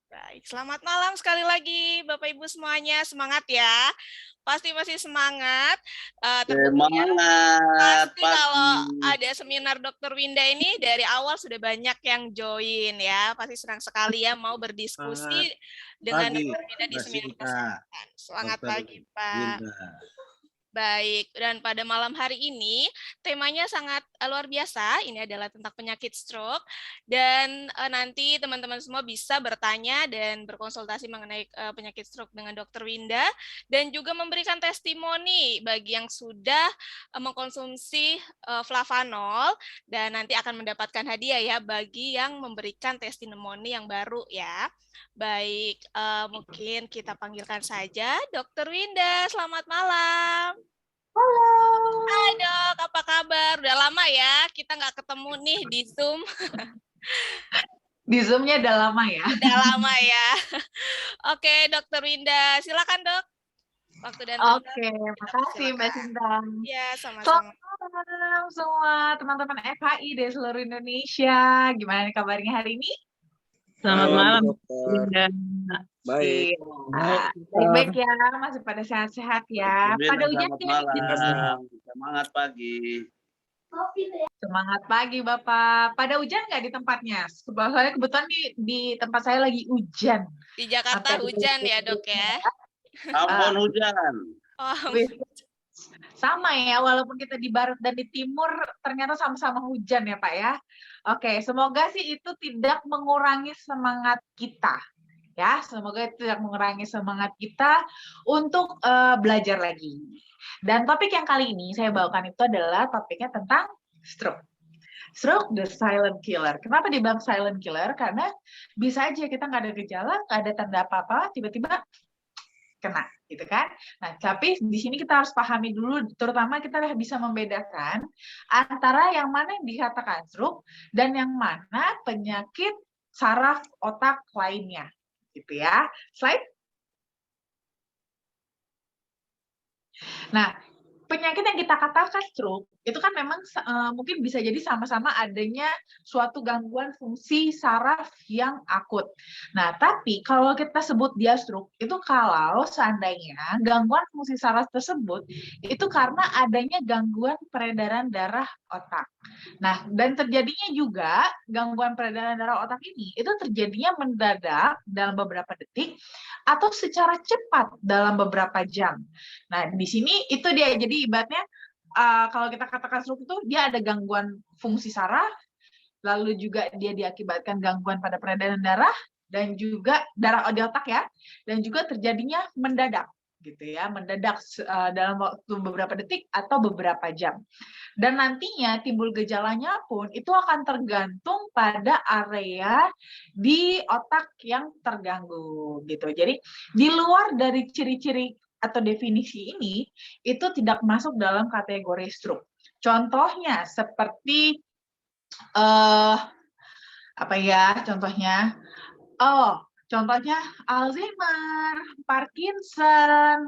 Baik, selamat malam sekali lagi Bapak Ibu semuanya, semangat ya. Pasti masih semangat. Tentunya Semangat pasti kalau pagi. ada seminar Dokter Winda ini dari awal sudah banyak yang join ya. Pasti senang sekali ya mau berdiskusi dengan Pagi, Dokter Winda di Mbak seminar Sinta, kesehatan. Semangat Dokter pagi, Pak. Winda. Baik, dan pada malam hari ini temanya sangat luar biasa. Ini adalah tentang penyakit stroke dan nanti teman-teman semua bisa bertanya dan berkonsultasi mengenai penyakit stroke dengan Dokter Winda dan juga memberikan testimoni bagi yang sudah mengkonsumsi flavanol dan nanti akan mendapatkan hadiah ya bagi yang memberikan testimoni yang baru ya. Baik, mungkin kita panggilkan saja Dokter Winda. Selamat malam. Halo. Hai dok, apa kabar? Udah lama ya kita nggak ketemu nih di Zoom. Di Zoom-nya udah lama ya? Udah lama ya. Oke, Dokter Winda, silakan dok. Waktu dan tempat. Oke, makasih Mbak Silakan. Sinta. Ya, sama-sama. Selamat malam semua teman-teman FHI dari seluruh Indonesia. Gimana nih kabarnya hari ini? Selamat malam, dokter. Bunda. Baik. Baik-baik ya, masih pada sehat-sehat ya. Pada hujan Selamat ya? malam. Semangat pagi. Semangat pagi Bapak. Pada hujan nggak di tempatnya? Soalnya kebetulan di tempat saya lagi hujan. Di Jakarta hujan ya dok ya? Ampun hujan. Oh. Sama ya, walaupun kita di barat dan di timur, ternyata sama-sama hujan ya Pak ya. Oke, semoga sih itu tidak mengurangi semangat kita. Ya, semoga itu tidak mengurangi semangat kita untuk belajar lagi. Dan topik yang kali ini saya bawakan itu adalah topiknya tentang stroke. Stroke, the silent killer. Kenapa dibilang silent killer? Karena bisa aja kita nggak ada gejala, nggak ada tanda apa-apa, tiba-tiba kena, gitu kan? Nah, tapi di sini kita harus pahami dulu, terutama kita bisa membedakan antara yang mana yang dikatakan stroke dan yang mana penyakit saraf otak lainnya, gitu ya. Slide. Nah, penyakit yang kita katakan stroke itu kan memang mungkin bisa jadi sama-sama adanya suatu gangguan fungsi saraf yang akut. Nah, tapi kalau kita sebut dia stroke itu kalau seandainya gangguan fungsi saraf tersebut itu karena adanya gangguan peredaran darah otak. Nah, dan terjadinya juga gangguan peredaran darah otak ini itu terjadinya mendadak dalam beberapa detik atau secara cepat dalam beberapa jam. Nah, di sini itu dia, jadi ibaratnya kalau kita katakan stroke itu dia ada gangguan fungsi saraf, lalu juga dia diakibatkan gangguan pada peredaran darah dan juga darah di otak ya, dan juga terjadinya mendadak gitu ya, mendadak dalam waktu beberapa detik atau beberapa jam. Dan nantinya timbul gejalanya pun itu akan tergantung pada area di otak yang terganggu gitu. Jadi di luar dari ciri-ciri atau definisi ini itu tidak masuk dalam kategori stroke. Contohnya seperti apa ya contohnya? Oh, contohnya Alzheimer, Parkinson.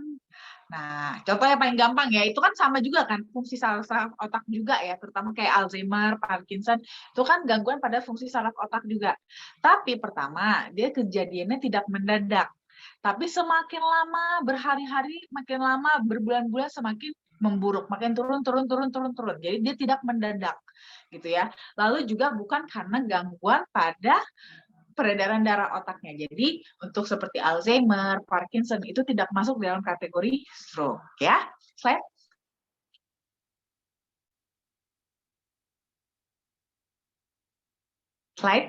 Nah, contoh yang paling gampang ya, itu kan sama juga kan, fungsi saraf otak juga ya, terutama kayak Alzheimer, Parkinson, itu kan gangguan pada fungsi saraf otak juga. Tapi pertama, dia kejadiannya tidak mendadak. Tapi semakin lama, berhari-hari, makin lama, berbulan-bulan semakin memburuk, makin turun. Jadi dia tidak mendadak, gitu ya. Lalu juga bukan karena gangguan pada peredaran darah otaknya. Jadi untuk seperti Alzheimer, Parkinson itu tidak masuk dalam kategori stroke ya. Slide. Slide.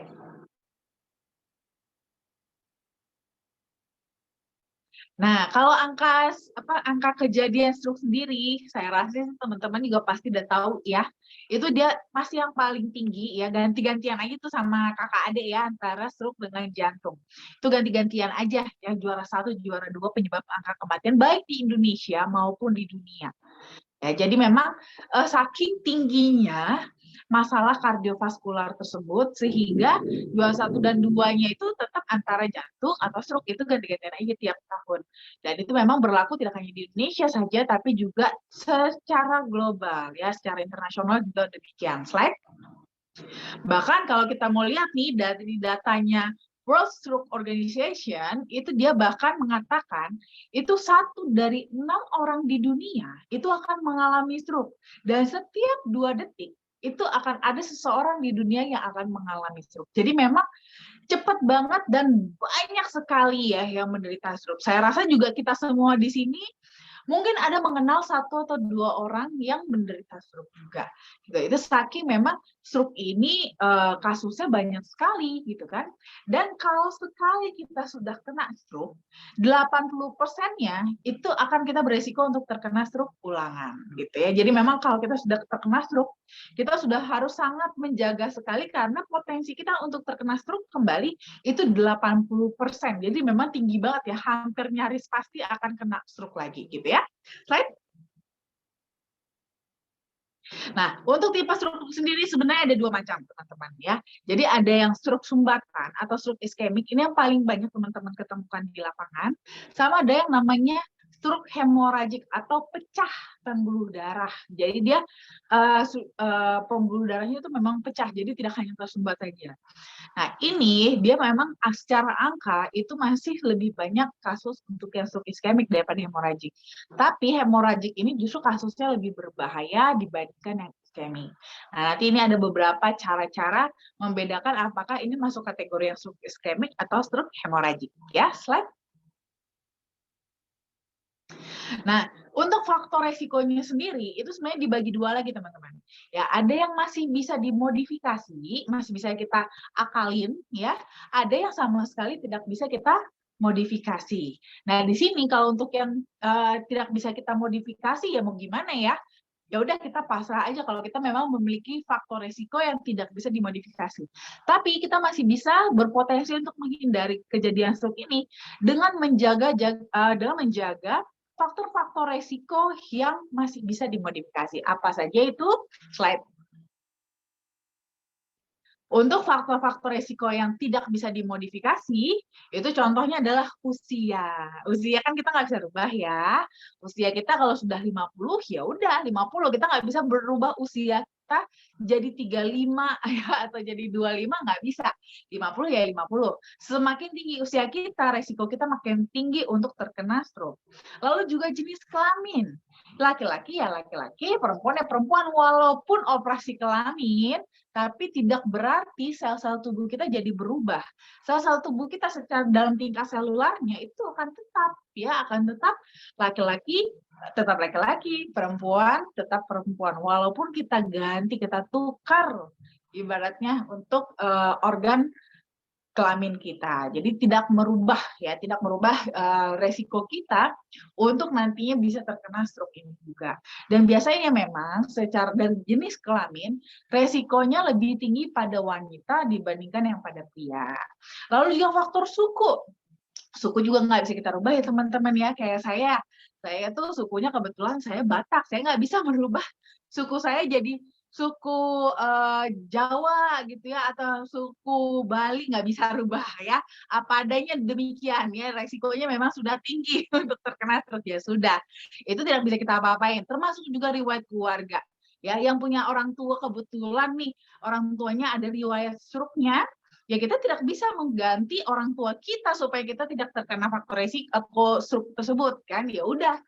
Nah, kalau angka kejadian stroke sendiri, saya rasa teman-teman juga pasti udah tahu ya. Itu dia masih yang paling tinggi ya, ganti-gantian aja tuh sama kakak adik ya antara stroke dengan jantung. Itu ganti-gantian aja yang juara 1, juara 2 penyebab angka kematian baik di Indonesia maupun di dunia. Ya, jadi memang saking tingginya masalah kardiovaskular tersebut sehingga juara 1 dan 2-nya itu tetap antara jantung atau stroke itu ganti-gantian aja tiap tahun. Dan itu memang berlaku tidak hanya di Indonesia saja tapi juga secara global ya, secara internasional juga demikian. Slide. Bahkan kalau kita mau lihat nih dari datanya World Stroke Organization, itu dia bahkan mengatakan itu 1 dari 6 orang di dunia itu akan mengalami stroke. Dan setiap 2 detik itu akan ada seseorang di dunia yang akan mengalami stroke. Jadi memang cepat banget dan banyak sekali ya yang menderita stroke. Saya rasa juga kita semua di sini mungkin ada mengenal 1 atau 2 orang yang menderita stroke juga. Itu saking memang stroke ini kasusnya banyak sekali gitu kan. Dan kalau sekali kita sudah kena stroke, 80%-nya itu akan kita beresiko untuk terkena stroke ulangan gitu ya. Jadi memang kalau kita sudah terkena stroke, kita sudah harus sangat menjaga sekali karena potensi kita untuk terkena stroke kembali itu 80%. Jadi memang tinggi banget ya, hampir nyaris pasti akan kena stroke lagi gitu ya. Slide. Nah, untuk tipe stroke sendiri sebenarnya ada 2 macam, teman-teman ya. Jadi ada yang stroke sumbatan atau stroke iskemik, ini yang paling banyak teman-teman ketemukan di lapangan. Sama ada yang namanya stroke hemoragik atau pecah pembuluh darah. Jadi dia pembuluh darahnya itu memang pecah, jadi tidak hanya tersumbat saja. Nah, ini dia memang secara angka itu masih lebih banyak kasus untuk yang stroke iskemik daripada hemoragik. Tapi hemoragik ini justru kasusnya lebih berbahaya dibandingkan yang iskemik. Nah, nanti ini ada beberapa cara-cara membedakan apakah ini masuk kategori yang stroke iskemik atau stroke hemoragik. Ya, slide. Nah, untuk faktor resikonya sendiri itu sebenarnya dibagi 2 lagi teman-teman. Ya, ada yang masih bisa dimodifikasi, masih bisa kita akalin ya. Ada yang sama sekali tidak bisa kita modifikasi. Nah, di sini kalau untuk yang tidak bisa kita modifikasi ya mau gimana ya? Ya udah kita pasrah aja kalau kita memang memiliki faktor resiko yang tidak bisa dimodifikasi. Tapi kita masih bisa berpotensi untuk menghindari kejadian stroke ini dengan menjaga faktor-faktor resiko yang masih bisa dimodifikasi. Apa saja itu? Slide. Untuk faktor-faktor resiko yang tidak bisa dimodifikasi, itu contohnya adalah usia. Usia kan kita nggak bisa rubah ya. Usia kita kalau sudah 50, ya udah 50. Kita nggak bisa berubah usia kita jadi 35 ya, atau jadi 25, nggak bisa. 50 ya 50. Semakin tinggi usia kita, resiko kita makin tinggi untuk terkena stroke. Lalu juga jenis kelamin. Laki-laki ya laki-laki, perempuan ya perempuan. Walaupun operasi kelamin, tapi tidak berarti sel-sel tubuh kita jadi berubah. Sel-sel tubuh kita secara dalam tingkat selularnya itu akan tetap ya, akan tetap laki-laki, tetap laki-laki, perempuan tetap perempuan. Walaupun kita ganti, kita tukar ibaratnya untuk organ kelamin kita. Jadi tidak merubah ya, tidak merubah resiko kita untuk nantinya bisa terkena stroke ini juga. Dan biasanya memang secara dari jenis kelamin resikonya lebih tinggi pada wanita dibandingkan yang pada pria. Lalu juga faktor suku. Suku juga nggak bisa kita rubah ya teman-teman ya. Kayak saya tuh sukunya kebetulan saya Batak. Saya nggak bisa merubah suku saya jadi suku Jawa gitu ya, atau suku Bali, nggak bisa rubah ya. Apa adanya demikian ya, resikonya memang sudah tinggi untuk terkena stroke ya sudah. Itu tidak bisa kita apa-apain. Termasuk juga riwayat keluarga. Ya, yang punya orang tua kebetulan nih, orang tuanya ada riwayat stroke-nya, ya kita tidak bisa mengganti orang tua kita supaya kita tidak terkena faktor resiko stroke tersebut kan. Ya udah,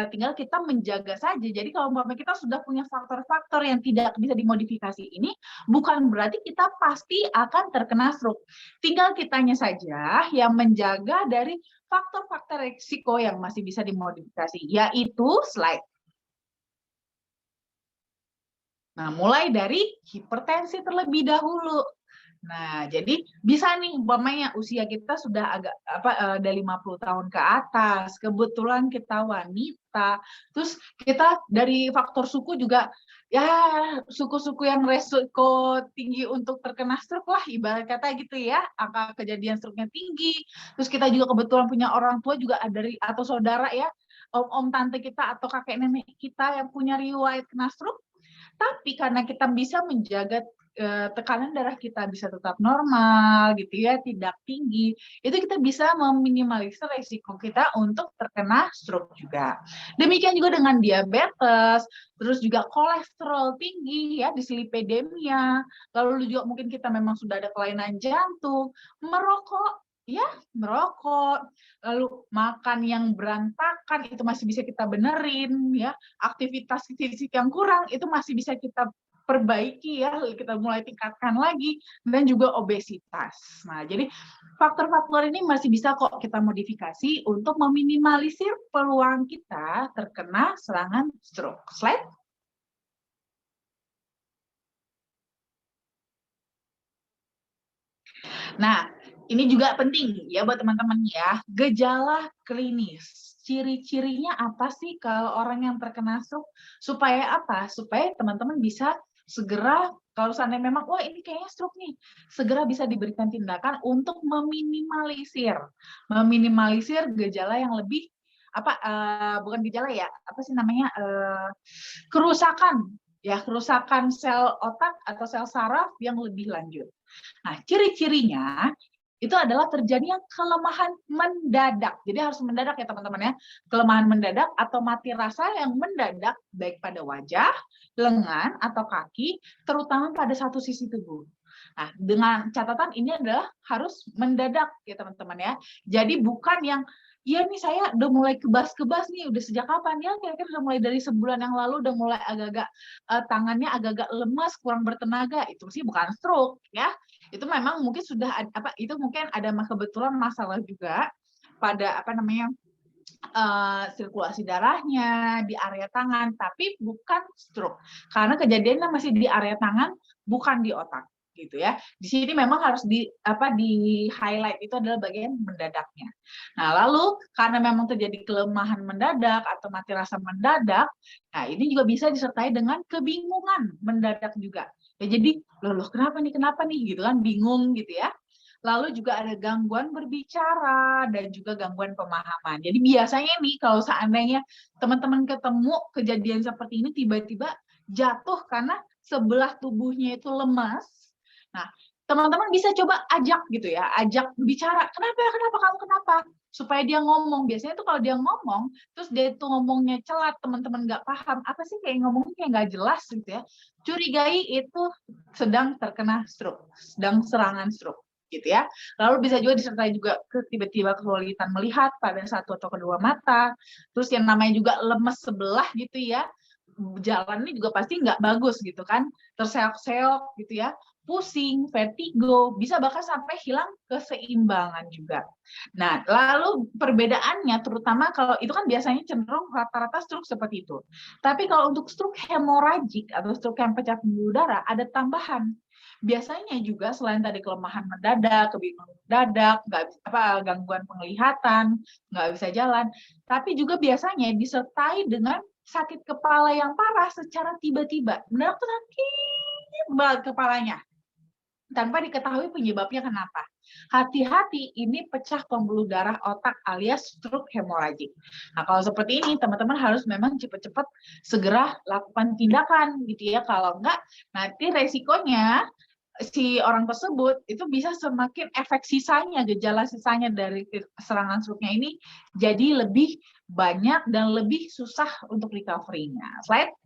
tinggal kita menjaga saja. Jadi kalau umpamanya kita sudah punya faktor-faktor yang tidak bisa dimodifikasi ini, bukan berarti kita pasti akan terkena stroke. Tinggal kitanya saja yang menjaga dari faktor-faktor resiko yang masih bisa dimodifikasi, yaitu slide. Nah, mulai dari hipertensi terlebih dahulu. Nah, jadi bisa nih umpamanya usia kita sudah agak dari 50 tahun ke atas, kebetulan kita wanita, terus kita dari faktor suku juga ya suku-suku yang resiko tinggi untuk terkena stroke lah ibarat kata gitu ya, angka kejadian stroke-nya tinggi. Terus kita juga kebetulan punya orang tua juga dari atau saudara ya, om tante kita atau kakek nenek kita yang punya riwayat kena stroke. Tapi karena kita bisa menjaga tekanan darah kita bisa tetap normal gitu ya, tidak tinggi, itu kita bisa meminimalisir resiko kita untuk terkena stroke juga. Demikian juga dengan diabetes, terus juga kolesterol tinggi ya, dislipidemia, lalu juga mungkin kita memang sudah ada kelainan jantung, merokok ya, merokok, lalu makan yang berantakan itu masih bisa kita benerin ya, aktivitas fisik yang kurang itu masih bisa kita perbaiki ya, kita mulai tingkatkan lagi, dan juga obesitas. Nah, jadi faktor-faktor ini masih bisa kok kita modifikasi untuk meminimalisir peluang kita terkena serangan stroke. Slide. Nah, ini juga penting ya buat teman-teman ya, gejala klinis. Ciri-cirinya apa sih kalau orang yang terkena stroke? Supaya apa? Supaya teman-teman bisa segera, kalau seandainya memang, wah ini kayaknya stroke nih, segera bisa diberikan tindakan untuk meminimalisir gejala yang lebih, bukan gejala ya, apa sih namanya, kerusakan, ya kerusakan sel otak atau sel saraf yang lebih lanjut. Nah, ciri-cirinya itu adalah terjadinya kelemahan mendadak. Jadi harus mendadak ya teman-teman ya. Kelemahan mendadak atau mati rasa yang mendadak baik pada wajah, lengan, atau kaki, terutama pada satu sisi tubuh. Nah, dengan catatan ini adalah harus mendadak ya teman-teman ya. Jadi bukan yang iya nih saya udah mulai kebas-kebas nih, udah sejak kapan ya? Kira-kira udah mulai dari sebulan yang lalu udah mulai agak-agak tangannya agak-agak lemas, kurang bertenaga. Itu sih bukan stroke ya. Itu memang mungkin sudah itu mungkin ada kebetulan masalah juga pada sirkulasi darahnya di area tangan, tapi bukan stroke karena kejadiannya masih di area tangan, bukan di otak gitu ya. Di sini memang harus di highlight itu adalah bagian mendadaknya. Nah, lalu karena memang terjadi kelemahan mendadak atau mati rasa mendadak, nah ini juga bisa disertai dengan kebingungan mendadak juga. Ya jadi, loh kenapa nih gitu kan, bingung gitu ya. Lalu juga ada gangguan berbicara dan juga gangguan pemahaman. Jadi biasanya nih kalau seandainya teman-teman ketemu kejadian seperti ini tiba-tiba jatuh karena sebelah tubuhnya itu lemas. Nah, teman-teman bisa coba ajak gitu ya, ajak bicara. Kenapa kamu kenapa? Supaya dia ngomong. Biasanya tuh kalau dia ngomong, terus dia tuh ngomongnya celat, teman-teman nggak paham. Apa sih kayak ngomongnya kayak nggak jelas gitu ya. Curigai itu sedang terkena stroke, sedang serangan stroke gitu ya. Lalu bisa juga disertai juga tiba-tiba kesulitan melihat pada satu atau kedua mata. Terus yang namanya juga lemes sebelah gitu ya. Jalannya juga pasti nggak bagus gitu kan. Terseok-seok gitu ya. Pusing, vertigo, bisa bahkan sampai hilang keseimbangan juga. Nah, lalu perbedaannya terutama kalau itu kan biasanya cenderung rata-rata stroke seperti itu. Tapi kalau untuk stroke hemoragik atau stroke yang pecah pembuluh darah ada tambahan. Biasanya juga selain tadi kelemahan mendadak, kebingungan mendadak, gangguan penglihatan, nggak bisa jalan, tapi juga biasanya disertai dengan sakit kepala yang parah secara tiba-tiba. Mendadak tuh sakit banget kepalanya tanpa diketahui penyebabnya kenapa. Hati-hati, ini pecah pembuluh darah otak alias stroke hemoragik. Nah, kalau seperti ini, teman-teman harus memang cepat-cepat segera lakukan tindakan gitu ya. Kalau enggak, nanti resikonya si orang tersebut itu bisa semakin efek sisanya, gejala sisanya dari serangan stroke-nya ini jadi lebih banyak dan lebih susah untuk recovery-nya. Slide.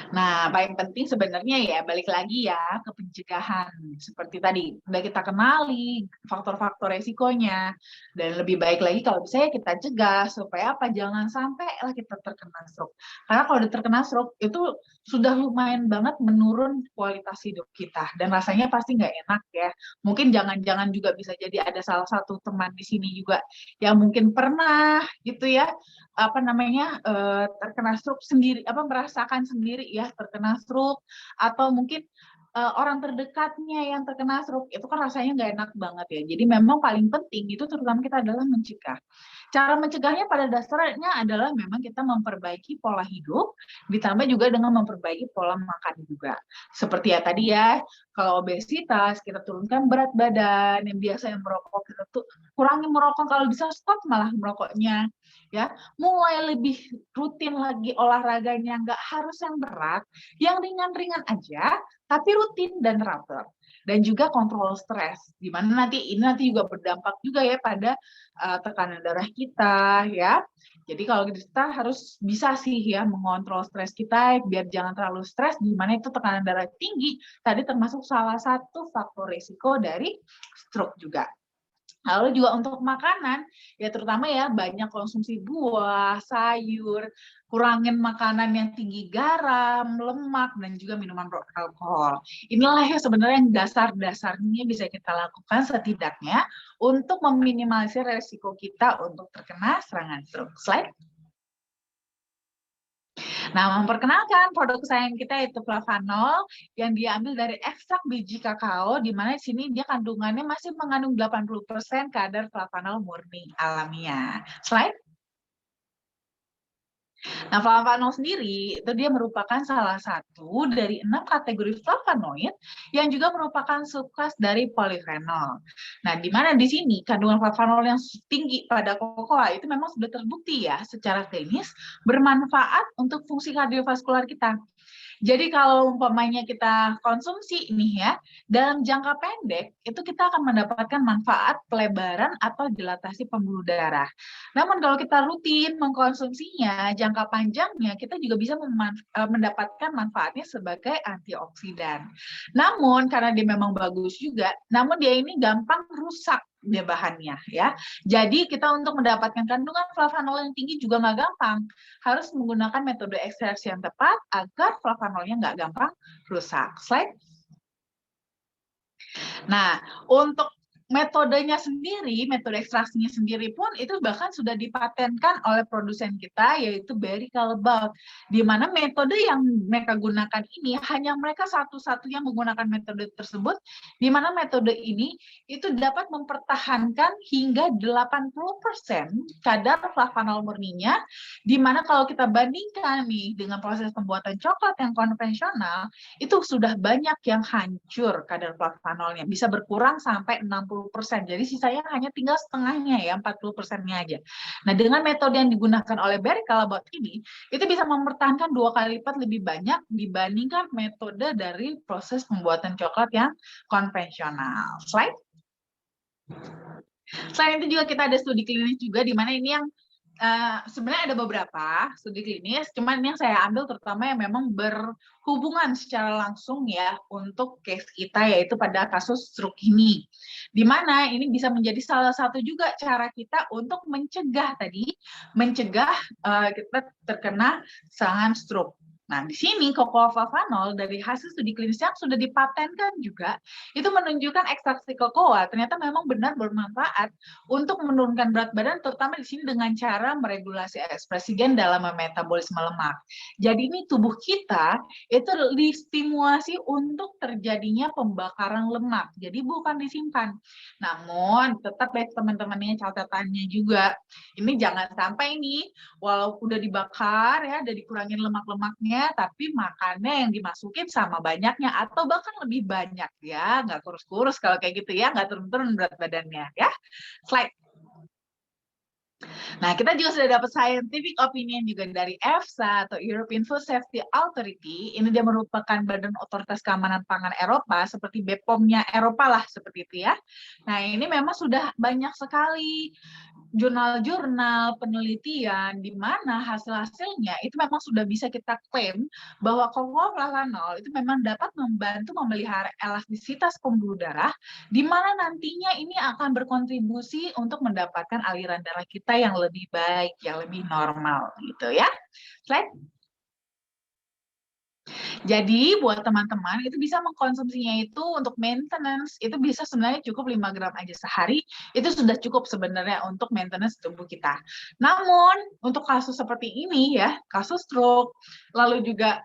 Nah, paling penting sebenarnya ya balik lagi ya ke pencegahan. Seperti tadi, udah kita kenali faktor-faktor resikonya dan lebih baik lagi kalau bisa ya kita cegah supaya apa? Jangan sampai lah kita terkena stroke. Karena kalau udah terkena stroke itu sudah lumayan banget menurun kualitas hidup kita dan rasanya pasti nggak enak ya. Mungkin jangan-jangan juga bisa jadi ada salah satu teman di sini juga yang mungkin pernah gitu ya terkena stroke sendiri, merasakan sendiri ya terkena stroke, atau mungkin orang terdekatnya yang terkena stroke, itu kan rasanya nggak enak banget ya. Jadi memang paling penting itu terutama kita adalah mencegah. Cara mencegahnya pada dasarnya adalah memang kita memperbaiki pola hidup, ditambah juga dengan memperbaiki pola makan juga. Seperti ya tadi ya, kalau obesitas, kita turunkan berat badan, yang biasanya merokok, kita tuh kurangi merokok, kalau bisa stop malah merokoknya. Ya, mulai lebih rutin lagi olahraganya, nggak harus yang berat, yang ringan-ringan aja, tapi rutin dan teratur. Dan juga kontrol stres, di mana ini nanti juga berdampak juga ya pada tekanan darah kita ya. Jadi kalau kita harus bisa sih ya mengontrol stres kita biar jangan terlalu stres, di mana itu tekanan darah tinggi tadi termasuk salah satu faktor risiko dari stroke juga. Lalu juga untuk makanan, ya terutama ya banyak konsumsi buah, sayur, kurangin makanan yang tinggi garam, lemak, dan juga minuman beralkohol. Inilah yang sebenarnya yang dasar-dasarnya bisa kita lakukan setidaknya untuk meminimalisir resiko kita untuk terkena serangan stroke. Slide. Nah, memperkenalkan produk kesayangan kita yaitu Flavanol yang diambil dari ekstrak biji kakao, di mana di sini dia kandungannya masih mengandung 80% kadar flavanol murni alamiah. Slide. Nah, flavanol sendiri itu dia merupakan salah satu dari 6 kategori flavonoid yang juga merupakan subclass dari polifenol. Nah, di mana di sini kandungan flavanol yang tinggi pada kokoa itu memang sudah terbukti ya secara klinis bermanfaat untuk fungsi kardiovaskular kita. Jadi kalau umpamanya kita konsumsi ini ya, dalam jangka pendek itu kita akan mendapatkan manfaat pelebaran atau dilatasi pembuluh darah. Namun kalau kita rutin mengkonsumsinya, jangka panjangnya kita juga bisa mendapatkan manfaatnya sebagai antioksidan. Namun karena dia memang bagus juga, namun dia ini gampang rusak dia bahannya ya. Jadi kita untuk mendapatkan kandungan flavanol yang tinggi juga nggak gampang. Harus menggunakan metode ekstraksi yang tepat agar flavanolnya nggak gampang rusak. Slide. Nah, untuk metodenya sendiri, metode ekstraksinya sendiri pun itu bahkan sudah dipatenkan oleh produsen kita yaitu Berry Callebaut, di mana metode yang mereka gunakan ini hanya mereka satu-satunya menggunakan metode tersebut, di mana metode ini itu dapat mempertahankan hingga 80% kadar flavanol murninya, di mana kalau kita bandingkan nih dengan proses pembuatan coklat yang konvensional itu sudah banyak yang hancur kadar flavanolnya, bisa berkurang sampai 60%. Jadi sisanya hanya tinggal setengahnya ya, 40%-nya aja. Nah, dengan metode yang digunakan oleh Berry Callebaut ini, itu bisa mempertahankan 2 kali lipat lebih banyak dibandingkan metode dari proses pembuatan coklat yang konvensional. Slide. Selain itu juga kita ada studi klinis juga, di mana ini yang sebenarnya ada beberapa studi klinis, cuman yang saya ambil terutama yang memang berhubungan secara langsung ya untuk case kita yaitu pada kasus stroke ini. Di mana ini bisa menjadi salah satu juga cara kita untuk mencegah kita terkena serangan stroke. Nah, di sini cocoa flavanol dari hasil studi klinis yang sudah dipatenkan juga, itu menunjukkan ekstraksi cocoa ternyata memang benar bermanfaat untuk menurunkan berat badan, terutama di sini dengan cara meregulasi ekspresi gen dalam metabolisme lemak. Jadi ini tubuh kita itu distimulasi untuk terjadinya pembakaran lemak, jadi bukan disimpan. Namun tetap baik teman-temannya catatannya juga, ini jangan sampai nih, walau udah dibakar ya, udah dikurangin lemak-lemaknya, tapi makannya yang dimasukin sama banyaknya atau bahkan lebih banyak ya, nggak kurus-kurus kalau kayak gitu ya, nggak turun-turun berat badannya ya. Slide. Nah, kita juga sudah dapat scientific opinion juga dari EFSA atau European Food Safety Authority. Ini dia merupakan badan otoritas keamanan pangan Eropa, seperti BPOM-nya Eropa lah, seperti itu ya. Nah, ini memang sudah banyak sekali jurnal-jurnal penelitian di mana hasil-hasilnya itu memang sudah bisa kita klaim bahwa cocoa flavanol itu memang dapat membantu memelihara elastisitas pembuluh darah, di mana nantinya ini akan berkontribusi untuk mendapatkan aliran darah kita yang lebih baik, yang lebih normal gitu ya. Slide. Jadi buat teman-teman itu bisa mengkonsumsinya itu untuk maintenance, itu bisa sebenarnya cukup 5 gram aja sehari, itu sudah cukup sebenarnya untuk maintenance tubuh kita. Namun untuk kasus seperti ini ya, kasus stroke, lalu juga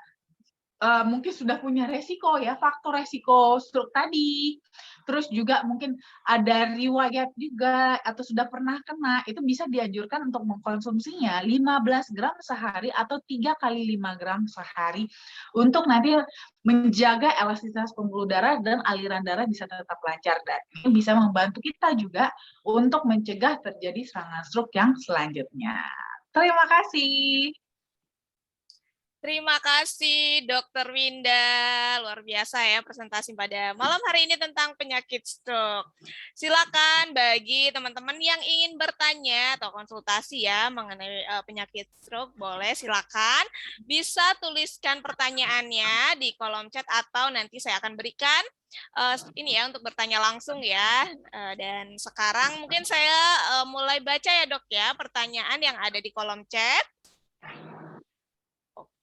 mungkin sudah punya resiko ya, faktor resiko stroke tadi. Terus juga mungkin ada riwayat juga atau sudah pernah kena, itu bisa dianjurkan untuk mengkonsumsinya 15 gram sehari atau 3 kali 5 gram sehari untuk nanti menjaga elastisitas pembuluh darah dan aliran darah bisa tetap lancar, dan ini bisa membantu kita juga untuk mencegah terjadi serangan stroke yang selanjutnya. Terima kasih. Terima kasih Dokter Winda, luar biasa ya presentasi pada malam hari ini tentang penyakit stroke. Silakan bagi teman-teman yang ingin bertanya atau konsultasi ya mengenai penyakit stroke, boleh silakan bisa tuliskan pertanyaannya di kolom chat atau nanti saya akan berikan ini ya untuk bertanya langsung ya. Dan sekarang mungkin saya mulai baca ya Dok ya pertanyaan yang ada di kolom chat.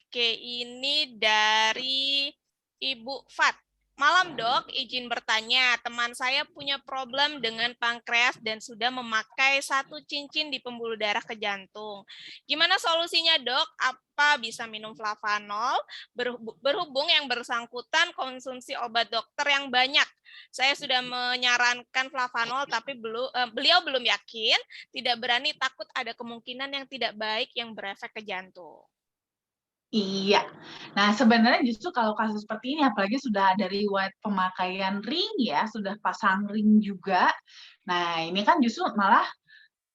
Oke, ini dari Ibu Fat. Malam dok, izin bertanya, teman saya punya problem dengan pankreas dan sudah memakai 1 cincin di pembuluh darah ke jantung. Gimana solusinya dok? Apa bisa minum flavanol? Berhubung yang bersangkutan konsumsi obat dokter yang banyak. Saya sudah menyarankan flavanol, tapi beliau belum yakin, tidak berani, takut ada kemungkinan yang tidak baik yang berefek ke jantung. Iya. Nah, sebenarnya justru kalau kasus seperti ini, apalagi sudah ada riwayat pemakaian ring ya, sudah pasang ring juga. Nah, ini kan justru malah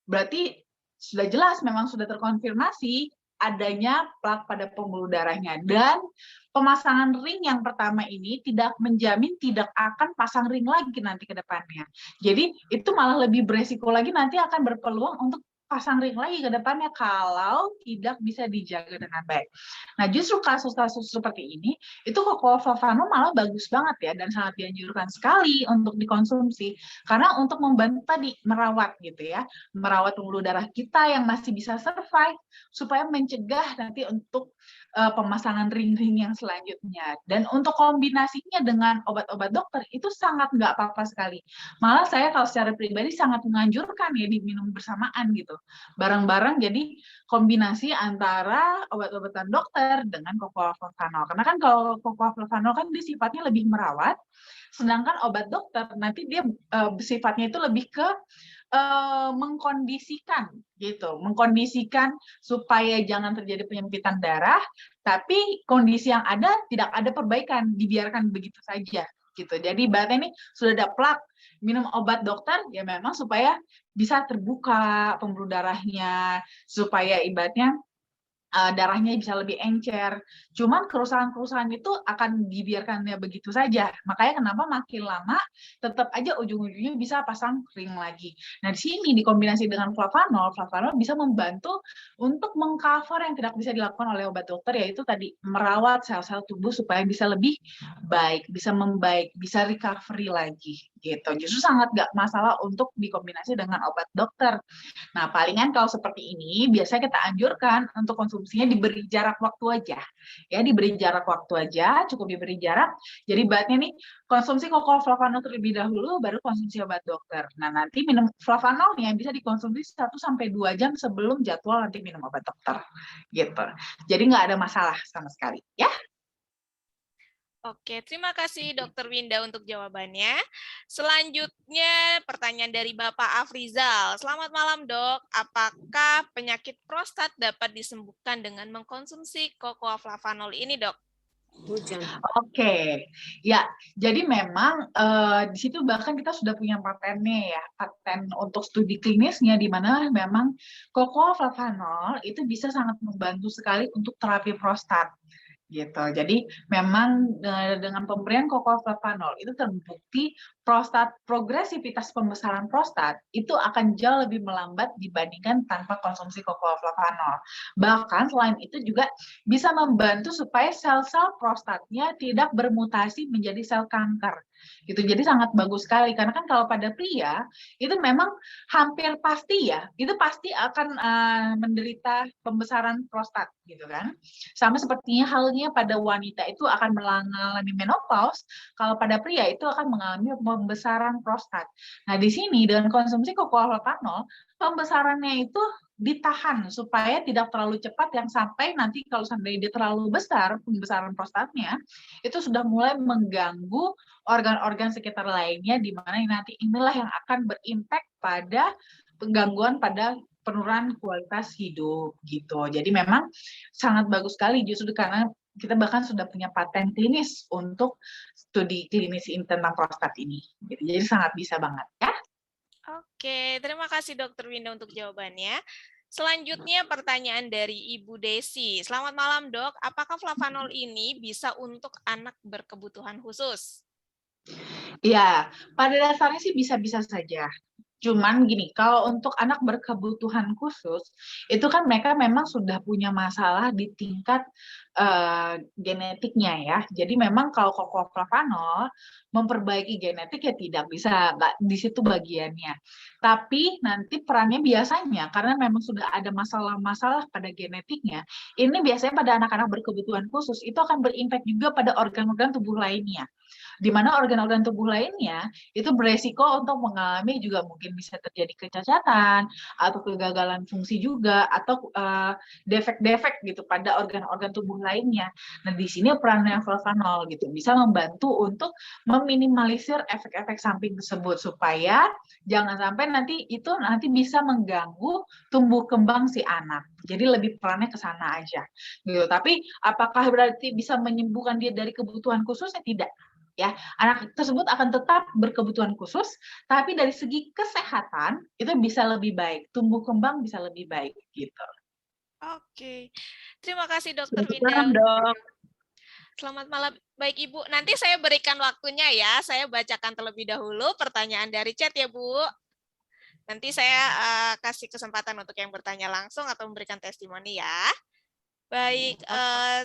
berarti sudah jelas memang sudah terkonfirmasi adanya plak pada pembuluh darahnya. Dan pemasangan ring yang pertama ini tidak menjamin tidak akan pasang ring lagi nanti ke depannya. Jadi itu malah lebih beresiko lagi, nanti akan berpeluang untuk pasang ring lagi ke depannya kalau tidak bisa dijaga dengan baik. Nah, justru kasus-kasus seperti ini, itu flavanol malah bagus banget ya, dan sangat dianjurkan sekali untuk dikonsumsi. Karena untuk membantu tadi, merawat gitu ya, merawat pembuluh darah kita yang masih bisa survive, supaya mencegah nanti untuk pemasangan ring-ring yang selanjutnya. Dan untuk kombinasinya dengan obat-obat dokter, itu sangat nggak apa-apa sekali. Malah saya kalau secara pribadi sangat menganjurkan ya diminum bersamaan gitu. Bareng-bareng, jadi kombinasi antara obat-obatan dokter dengan flavanol. Karena kan kalau flavanol kan dia sifatnya lebih merawat, sedangkan obat dokter nanti dia sifatnya itu lebih ke mengkondisikan gitu, mengkondisikan supaya jangan terjadi penyempitan darah, tapi kondisi yang ada tidak ada perbaikan, dibiarkan begitu saja gitu. Jadi ibaratnya ini sudah ada plak, minum obat dokter ya memang supaya bisa terbuka pembuluh darahnya, supaya ibaratnya darahnya bisa lebih encer. Cuman kerusakan-kerusakan itu akan dibiarkannya begitu saja. Makanya kenapa makin lama tetap aja ujung-ujungnya bisa pasang ring lagi. Nah, di sini dikombinasi dengan flavanol bisa membantu untuk mengcover yang tidak bisa dilakukan oleh obat dokter, yaitu tadi merawat sel-sel tubuh supaya bisa lebih baik, bisa membaik, bisa recovery lagi gitu. Justru sangat nggak masalah untuk dikombinasi dengan obat dokter. Nah, palingan kalau seperti ini biasanya kita anjurkan untuk konsumsinya diberi jarak waktu aja. Ya, diberi jarak waktu aja, cukup diberi jarak. Jadi baiknya nih konsumsi flavanol terlebih dahulu baru konsumsi obat dokter. Nah, nanti minum flavanol yang bisa dikonsumsi 1 sampai 2 jam sebelum jadwal nanti minum obat dokter. Gitu. Jadi nggak ada masalah sama sekali, ya. Oke, terima kasih Dokter Winda untuk jawabannya. Selanjutnya pertanyaan dari Bapak Afrizal. Selamat malam dok, apakah penyakit prostat dapat disembuhkan dengan mengkonsumsi cocoa flavanol ini dok? Oke, ya. Jadi memang di situ bahkan kita sudah punya patennya ya, paten untuk studi klinisnya di mana memang cocoa flavanol itu bisa sangat membantu sekali untuk terapi prostat. Gitu. Jadi memang dengan pemberian cocoa flavanol itu terbukti progresivitas pembesaran prostat itu akan jauh lebih melambat dibandingkan tanpa konsumsi cocoa flavanol. Bahkan selain itu juga bisa membantu supaya sel-sel prostatnya tidak bermutasi menjadi sel kanker. Gitu. Jadi sangat bagus sekali karena kan kalau pada pria itu memang hampir pasti ya, itu pasti akan menderita pembesaran prostat gitu kan. Sama sepertinya halnya pada wanita itu akan mengalami menopause, kalau pada pria itu akan mengalami pembesaran prostat. Nah, di sini dengan konsumsi cocoa flavanol, pembesarannya itu ditahan supaya tidak terlalu cepat yang sampai nanti kalau seandainya dia terlalu besar, pembesaran prostatnya, itu sudah mulai mengganggu organ-organ sekitar lainnya, di mana nanti inilah yang akan berimpact pada gangguan pada penurunan kualitas hidup gitu. Jadi memang sangat bagus sekali justru karena kita bahkan sudah punya paten klinis untuk studi klinis tentang prostat ini. Gitu. Jadi sangat bisa banget ya. Oke, terima kasih Dokter Winda untuk jawabannya. Selanjutnya pertanyaan dari Ibu Desi. Selamat malam dok, apakah flavanol ini bisa untuk anak berkebutuhan khusus? Ya, pada dasarnya sih bisa-bisa saja. Cuman gini, kalau untuk anak berkebutuhan khusus, itu kan mereka memang sudah punya masalah di tingkat genetiknya ya. Jadi memang kalau flavanol memperbaiki genetik ya tidak bisa, nggak di situ bagiannya. Tapi nanti perannya biasanya, karena memang sudah ada masalah-masalah pada genetiknya, ini biasanya pada anak-anak berkebutuhan khusus, itu akan berimpact juga pada organ-organ tubuh lainnya. Di mana organ-organ tubuh lainnya itu beresiko untuk mengalami juga mungkin bisa terjadi kecacatan atau kegagalan fungsi juga atau defek-defek gitu pada organ-organ tubuh lainnya. Nah, di sini perannya flavanol gitu bisa membantu untuk meminimalisir efek-efek samping tersebut supaya jangan sampai nanti bisa mengganggu tumbuh kembang si anak. Jadi lebih perannya ke sana aja. Gitu. Tapi apakah berarti bisa menyembuhkan dia dari kebutuhan khususnya? Tidak. Ya, anak tersebut akan tetap berkebutuhan khusus, tapi dari segi kesehatan itu bisa lebih baik, tumbuh kembang bisa lebih baik gitu. Oke, terima kasih Dokter Selamat Winda. malam, Dok. Selamat malam, baik Ibu. Nanti saya berikan waktunya ya, saya bacakan terlebih dahulu pertanyaan dari chat ya Bu. Nanti saya kasih kesempatan untuk yang bertanya langsung atau memberikan testimoni ya. Baik,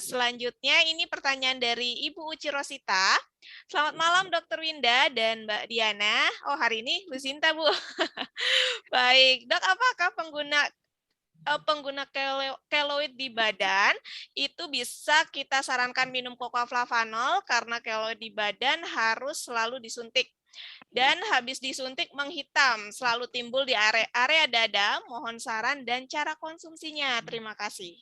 selanjutnya ini pertanyaan dari Ibu Uci Rosita. Selamat malam Dokter Winda dan Mbak Diana. Oh, hari ini Bu Sinta, Bu. Baik, Dok, apakah pengguna keloid di badan itu bisa kita sarankan minum flavanol karena keloid di badan harus selalu disuntik? Dan habis disuntik menghitam, selalu timbul di area dada. Mohon saran dan cara konsumsinya. Terima kasih.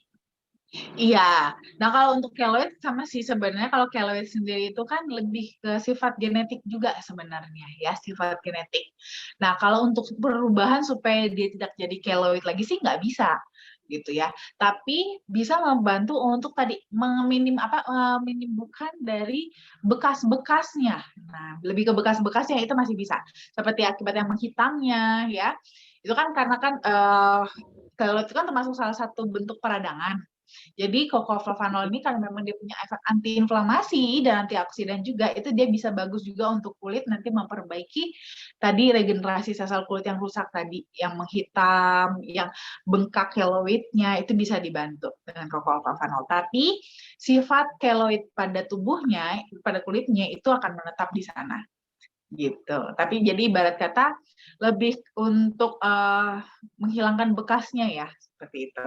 Iya, nah kalau untuk keloid sama sih sebenarnya kalau keloid sendiri itu kan lebih ke sifat genetik juga sebenarnya ya, sifat genetik. Nah kalau untuk perubahan supaya dia tidak jadi keloid lagi sih nggak bisa gitu ya. Tapi bisa membantu untuk tadi menyembuhkan dari bekas-bekasnya. Nah, lebih ke bekas-bekasnya itu masih bisa. Seperti akibat yang menghitamnya ya. Itu kan karena kan keloid itu kan termasuk salah satu bentuk peradangan. Jadi flavanol ini karena memang dia punya efek antiinflamasi dan antioksidan juga, itu dia bisa bagus juga untuk kulit, nanti memperbaiki tadi regenerasi sel-sel kulit yang rusak tadi, yang menghitam, yang bengkak keloidnya, itu bisa dibantu dengan flavanol. Tapi sifat keloid pada tubuhnya, pada kulitnya itu akan menetap di sana. Gitu. Tapi jadi ibarat kata lebih untuk menghilangkan bekasnya ya, seperti itu.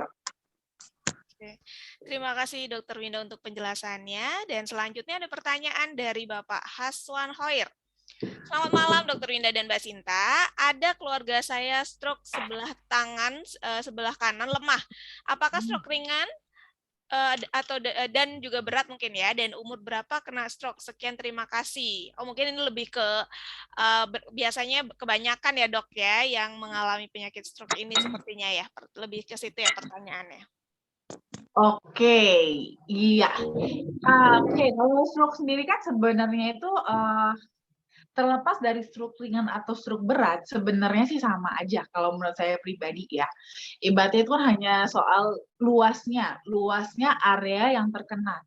Oke. Terima kasih Dokter Winda untuk penjelasannya. Dan selanjutnya ada pertanyaan dari Bapak Haswan Hoir. Selamat malam Dokter Winda dan Mbak Sinta. Ada keluarga saya stroke sebelah tangan, sebelah kanan lemah. Apakah stroke ringan dan juga berat mungkin ya? Dan umur berapa kena stroke? Sekian, terima kasih. Oh, mungkin ini lebih ke biasanya kebanyakan ya dok ya yang mengalami penyakit stroke ini sepertinya ya. Lebih ke situ ya pertanyaannya. Oke, iya. Oke, kalau stroke sendiri kan sebenarnya itu terlepas dari stroke ringan atau stroke berat, sebenarnya sih sama aja kalau menurut saya pribadi ya. Ibaratnya itu kan hanya soal luasnya area yang terkena.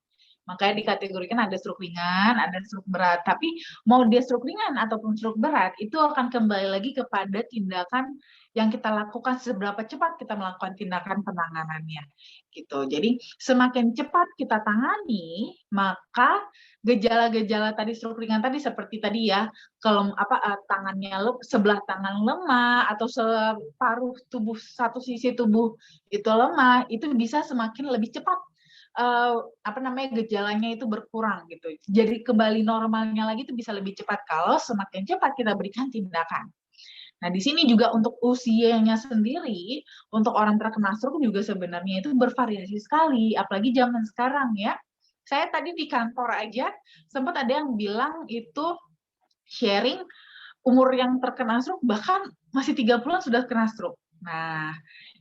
Makanya dikategorikan ada stroke ringan, ada stroke berat. Tapi mau dia stroke ringan ataupun stroke berat, itu akan kembali lagi kepada tindakan yang kita lakukan, seberapa cepat kita melakukan tindakan penanganannya. Gitu. Jadi semakin cepat kita tangani, maka gejala-gejala tadi stroke ringan tadi seperti tadi ya, kalau tangannya sebelah tangan lemah atau separuh tubuh satu sisi tubuh itu lemah, itu bisa semakin lebih cepat gejalanya itu berkurang gitu. Jadi kembali normalnya lagi itu bisa lebih cepat kalau semakin cepat kita berikan tindakan. Nah, di sini juga untuk usianya sendiri, untuk orang terkena stroke juga sebenarnya itu bervariasi sekali, apalagi zaman sekarang ya. Saya tadi di kantor aja sempat ada yang bilang itu sharing umur yang terkena stroke bahkan masih 30-an sudah kena stroke. Nah,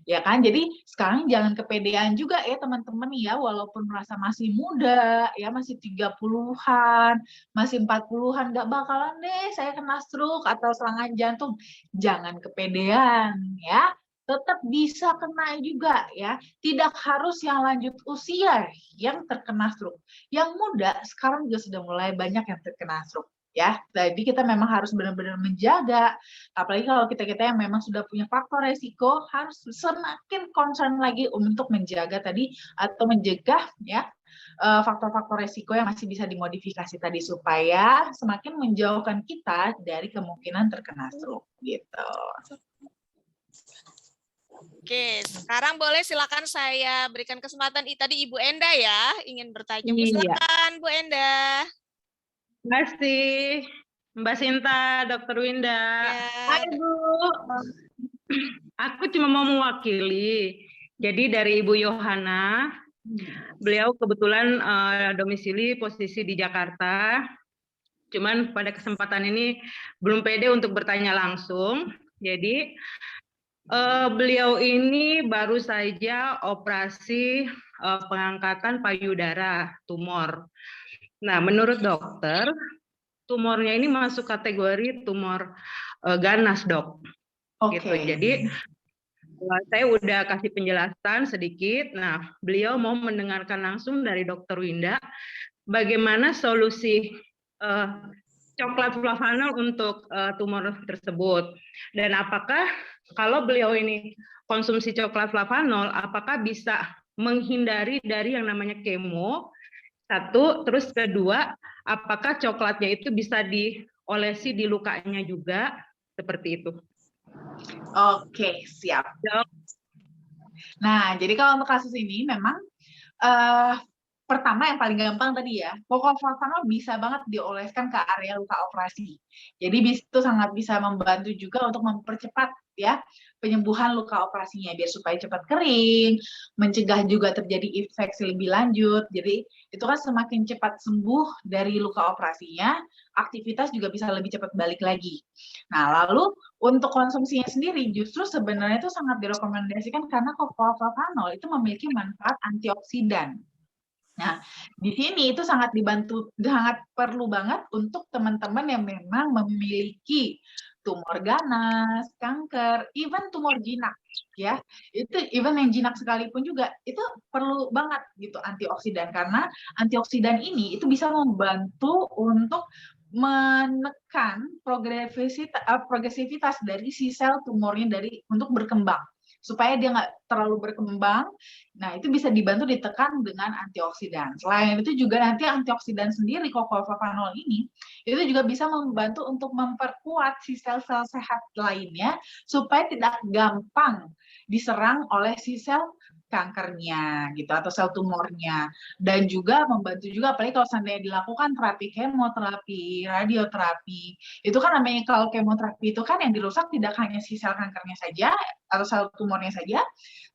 ya kan? Jadi sekarang jangan kepedean juga ya teman-teman ya, walaupun merasa masih muda, ya masih 30-an, masih 40-an, nggak bakalan deh saya kena stroke atau serangan jantung. Jangan kepedean ya. Tetap bisa kena juga ya. Tidak harus yang lanjut usia yang terkena stroke. Yang muda sekarang juga sudah mulai banyak yang terkena stroke. Ya, jadi kita memang harus benar-benar menjaga, apalagi kalau kita yang memang sudah punya faktor resiko, harus semakin concern lagi untuk menjaga tadi atau mencegah ya faktor-faktor resiko yang masih bisa dimodifikasi tadi supaya semakin menjauhkan kita dari kemungkinan terkena stroke gitu. Oke, sekarang boleh silakan saya berikan kesempatan tadi Ibu Enda ya, ingin bertanya. Bu, Iya. silakan Bu Enda. Terima kasih Mbak Sinta, Dr. Winda. Ya. Hai Bu. Aku cuma mau mewakili. Jadi dari Ibu Yohana, beliau kebetulan domisili posisi di Jakarta. Cuman pada kesempatan ini belum pede untuk bertanya langsung. Jadi beliau ini baru saja operasi pengangkatan payudara tumor. Nah, menurut dokter, tumornya ini masuk kategori tumor ganas, Dok. Oke. Gitu. Jadi saya udah kasih penjelasan sedikit. Nah, beliau mau mendengarkan langsung dari Dokter Winda bagaimana solusi coklat flavanol untuk tumor tersebut. Dan apakah kalau beliau ini konsumsi coklat flavanol, apakah bisa menghindari dari yang namanya kemo? Satu, terus kedua, apakah coklatnya itu bisa diolesi di lukanya juga? Seperti itu. Oke, siap. Nah, jadi kalau untuk kasus ini memang pertama yang paling gampang tadi ya, flavanol bisa banget dioleskan ke area luka operasi. Jadi itu sangat bisa membantu juga untuk mempercepat ya penyembuhan luka operasinya biar supaya cepat kering, mencegah juga terjadi infeksi lebih lanjut. Jadi itu kan semakin cepat sembuh dari luka operasinya, aktivitas juga bisa lebih cepat balik lagi. Nah, lalu untuk konsumsinya sendiri justru sebenarnya itu sangat direkomendasikan karena flavanol itu memiliki manfaat antioksidan. Nah, di sini itu sangat dibantu, sangat perlu banget untuk teman-teman yang memang memiliki tumor ganas, kanker, even tumor jinak, ya. Itu even yang jinak sekalipun juga itu perlu banget gitu antioksidan karena antioksidan ini itu bisa membantu untuk menekan progresivitas dari si sel tumornya untuk berkembang supaya dia nggak terlalu berkembang. Nah, itu bisa dibantu ditekan dengan antioksidan. Selain itu juga nanti antioksidan sendiri, flavanol ini, itu juga bisa membantu untuk memperkuat si sel-sel sehat lainnya supaya tidak gampang diserang oleh si sel kankernya gitu atau sel tumornya, dan juga membantu juga apalagi kalau seandainya dilakukan terapi kemoterapi, radioterapi, itu kan namanya kalau kemoterapi itu kan yang dirusak tidak hanya si sel kankernya saja atau sel tumornya saja,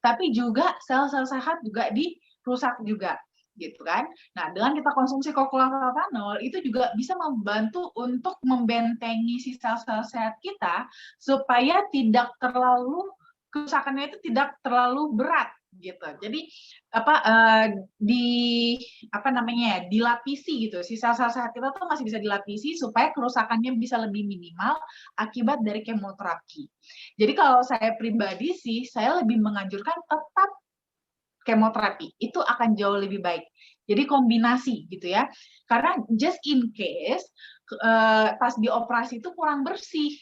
tapi juga sel-sel sehat juga dirusak juga gitu kan. Nah, dengan kita konsumsi flavanol itu juga bisa membantu untuk membentengi si sel-sel sehat kita supaya tidak terlalu kerusakannya itu tidak terlalu berat gitu. Jadi dilapisi gitu. Si sel-sel sehat kita tuh masih bisa dilapisi supaya kerusakannya bisa lebih minimal akibat dari kemoterapi. Jadi kalau saya pribadi sih, saya lebih menganjurkan tetap kemoterapi. Itu akan jauh lebih baik. Jadi kombinasi gitu ya. Karena just in case pas dioperasi itu kurang bersih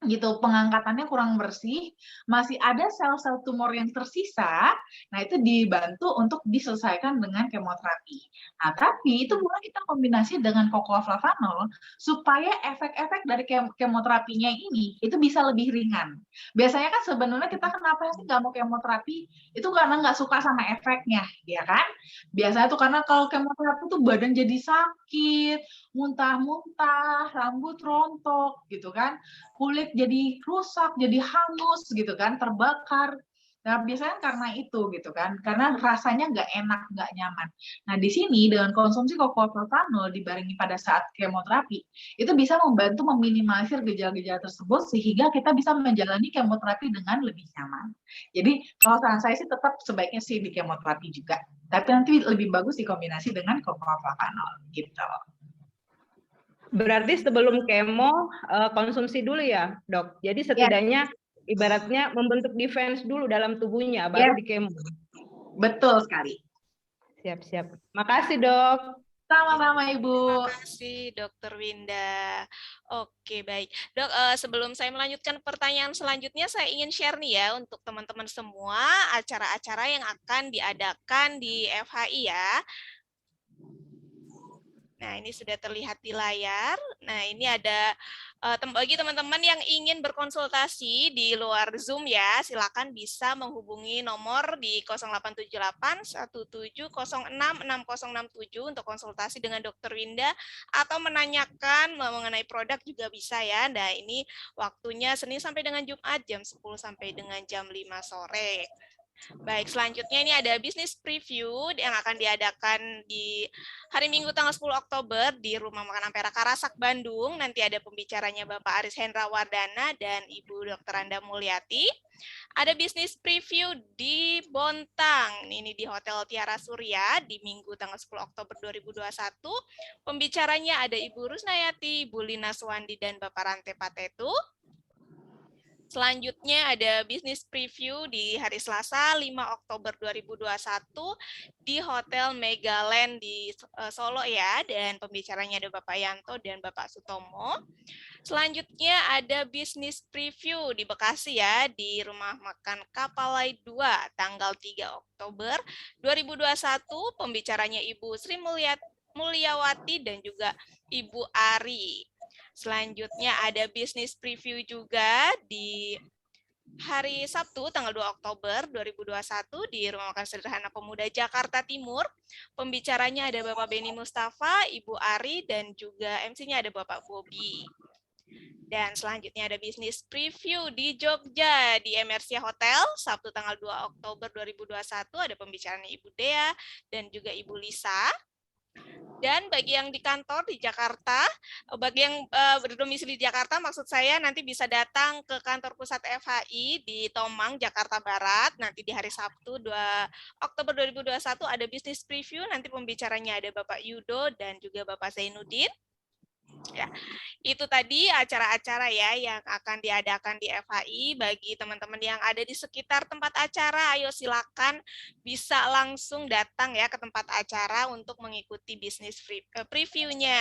gitu, pengangkatannya kurang bersih, masih ada sel-sel tumor yang tersisa, nah itu dibantu untuk diselesaikan dengan kemoterapi. Nah, tapi itu boleh kita kombinasi dengan flavanol supaya efek-efek dari kemoterapinya ini itu bisa lebih ringan. Biasanya kan sebenarnya kita kenapa sih nggak mau kemoterapi? Itu karena nggak suka sama efeknya, ya kan? Biasanya tuh karena kalau kemoterapi tuh badan jadi sakit, muntah-muntah, rambut rontok, gitu kan? Kulit kulit jadi rusak, jadi hangus gitu kan, terbakar. Nah, biasanya karena itu gitu kan, karena rasanya nggak enak, nggak nyaman. Nah, di sini dengan konsumsi kokopropanol dibarengi pada saat kemoterapi, itu bisa membantu meminimalisir gejala-gejala tersebut sehingga kita bisa menjalani kemoterapi dengan lebih nyaman. Jadi, kalau saran saya sih tetap sebaiknya sih di kemoterapi juga. Tapi nanti lebih bagus dikombinasi dengan kokopropanol gitu. Berarti sebelum kemo konsumsi dulu ya, Dok. Jadi setidaknya ibaratnya membentuk defense dulu dalam tubuhnya, baru di kemo. Betul sekali. Siap-siap. Makasih, Dok. Sama-sama, Ibu. Terima kasih, Dr. Winda. Oke, baik. Dok, sebelum saya melanjutkan pertanyaan selanjutnya, saya ingin share nih ya untuk teman-teman semua acara-acara yang akan diadakan di FHI ya. Nah, ini sudah terlihat di layar. Nah, ini ada bagi teman-teman yang ingin berkonsultasi di luar Zoom ya, silakan bisa menghubungi nomor di 0878 1706 6067 untuk konsultasi dengan Dr. Winda atau menanyakan mengenai produk juga bisa ya. Nah, ini waktunya Senin sampai dengan Jumat jam 10 sampai dengan jam 5 sore. Baik, selanjutnya ini ada bisnis preview yang akan diadakan di hari Minggu tanggal 10 Oktober di Rumah Makan Ampera Karasak, Bandung. Nanti ada pembicaranya Bapak Aris Hendra Wardana dan Ibu Dr. Anda Mulyati. Ada bisnis preview di Bontang, ini di Hotel Tiara Surya di Minggu tanggal 10 Oktober 2021. Pembicaranya ada Ibu Rusnayati, Bu Lina Suwandi, dan Bapak Rante Patetu. Selanjutnya ada bisnis preview di hari Selasa 5 Oktober 2021 di Hotel Megaland di Solo ya, dan pembicaranya ada Bapak Yanto dan Bapak Sutomo. Selanjutnya ada bisnis preview di Bekasi ya, di Rumah Makan Kapalai 2 tanggal 3 Oktober 2021, pembicaranya Ibu Sri Mulyawati dan juga Ibu Ari. Selanjutnya ada bisnis preview juga di hari Sabtu tanggal 2 Oktober 2021 di Rumah Makan Sederhana Pemuda Jakarta Timur. Pembicaranya ada Bapak Beni Mustafa, Ibu Ari, dan juga MC-nya ada Bapak Bobi. Dan selanjutnya ada bisnis preview di Jogja di Emersia Hotel Sabtu tanggal 2 Oktober 2021 ada pembicaranya Ibu Dea dan juga Ibu Lisa. Dan bagi yang di kantor di Jakarta, bagi yang berdomisili di Jakarta, maksud saya nanti bisa datang ke kantor pusat FHI di Tomang, Jakarta Barat. Nanti di hari Sabtu 2 Oktober 2021 ada bisnis preview, nanti pembicaranya ada Bapak Yudo dan juga Bapak Zainuddin. Ya, itu tadi acara-acara ya yang akan diadakan di FHI. Bagi teman-teman yang ada di sekitar tempat acara, ayo silakan bisa langsung datang ya ke tempat acara untuk mengikuti bisnis preview-nya.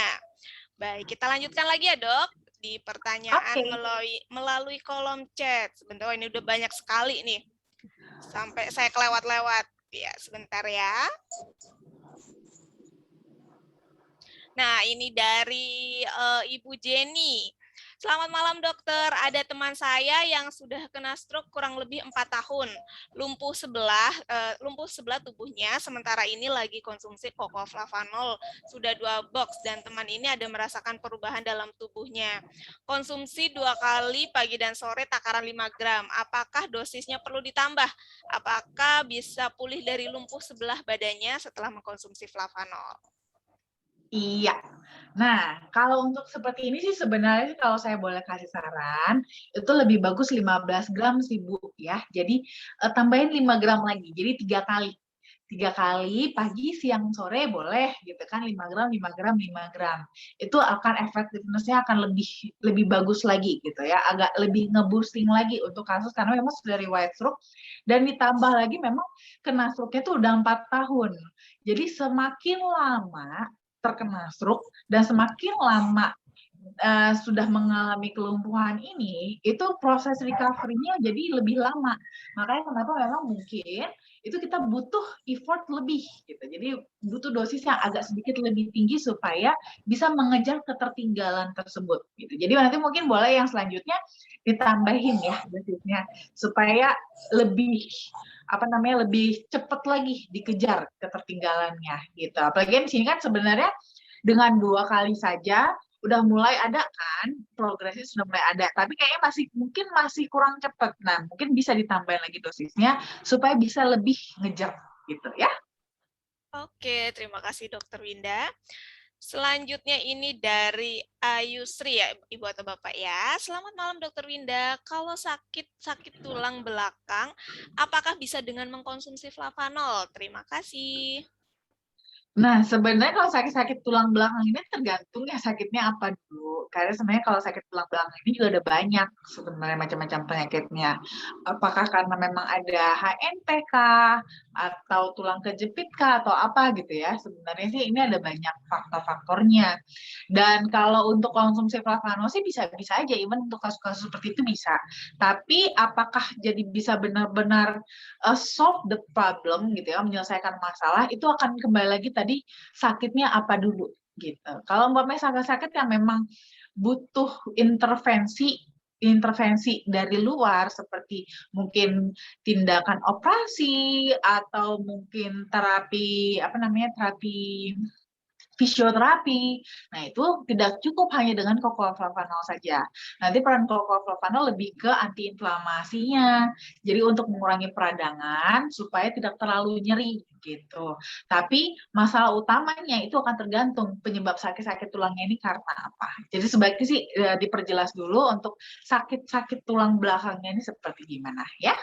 Baik, kita lanjutkan lagi ya Dok di pertanyaan melalui kolom chat. Sebentar, ini udah banyak sekali nih. Sampai saya kelewat-lewat. Ya, sebentar ya. Nah, ini dari Ibu Jenny. Selamat malam dokter, ada teman saya yang sudah kena stroke kurang lebih 4 tahun. Lumpuh sebelah tubuhnya, sementara ini lagi konsumsi kokoflavanol, sudah 2 box, dan teman ini ada merasakan perubahan dalam tubuhnya. Konsumsi 2 kali pagi dan sore takaran 5 gram. Apakah dosisnya perlu ditambah? Apakah bisa pulih dari lumpuh sebelah badannya setelah mengkonsumsi flavanol? Iya. Nah, kalau untuk seperti ini sih sebenarnya kalau saya boleh kasih saran, itu lebih bagus 15 gram sih Bu ya. Jadi tambahin 5 gram lagi. Jadi 3 kali. 3 kali pagi, siang, sore boleh gitu kan, 5 gram, 5 gram, 5 gram. Itu akan efektivitasnya akan lebih bagus lagi gitu ya. Agak lebih nge-boosting lagi untuk kasus karena memang sudah riwayat stroke dan ditambah lagi memang kena stroke-nya itu udah 4 tahun. Jadi semakin lama terkena stroke dan semakin lama sudah mengalami kelumpuhan ini, itu proses recovery-nya jadi lebih lama. Makanya kenapa memang mungkin itu kita butuh effort lebih gitu. Jadi butuh dosis yang agak sedikit lebih tinggi supaya bisa mengejar ketertinggalan tersebut gitu. Jadi nanti mungkin boleh yang selanjutnya ditambahin ya dosisnya supaya lebih lebih cepat lagi dikejar ketertinggalannya gitu. Apalagi di sini kan sebenarnya dengan 2 kali saja udah mulai ada kan, progresnya sudah mulai ada, tapi kayaknya mungkin masih kurang cepat. Nah, mungkin bisa ditambahin lagi dosisnya supaya bisa lebih ngejar gitu ya. Oke, terima kasih Dokter Winda. Selanjutnya ini dari Ayu Sri ya, Ibu atau Bapak ya. Selamat malam Dokter Winda. Kalau sakit tulang belakang, apakah bisa dengan mengkonsumsi flavanol? Terima kasih. Nah, sebenarnya kalau sakit-sakit tulang belakang ini tergantung ya sakitnya apa dulu. Karena sebenarnya kalau sakit tulang belakang ini juga ada banyak sebenarnya macam-macam penyakitnya. Apakah karena memang ada HNP kah, atau tulang kejepit kah, atau apa gitu ya. Sebenarnya sih ini ada banyak faktor-faktornya. Dan kalau untuk konsumsi flavanol sih bisa-bisa aja, even untuk kasus-kasus seperti itu bisa. Tapi apakah jadi bisa benar-benar solve the problem gitu ya, menyelesaikan masalah, itu akan kembali lagi tadi sakitnya apa dulu gitu. Kalau umpamanya sakit-sakit yang memang butuh intervensi dari luar seperti mungkin tindakan operasi atau mungkin terapi fisioterapi. Nah, itu tidak cukup hanya dengan kokoaflavanol saja. Nanti peran kokoaflavanol lebih ke antiinflamasinya. Jadi untuk mengurangi peradangan supaya tidak terlalu nyeri gitu. Tapi masalah utamanya itu akan tergantung penyebab sakit-sakit tulangnya ini karena apa. Jadi sebaiknya sih diperjelas dulu untuk sakit-sakit tulang belakangnya ini seperti gimana ya.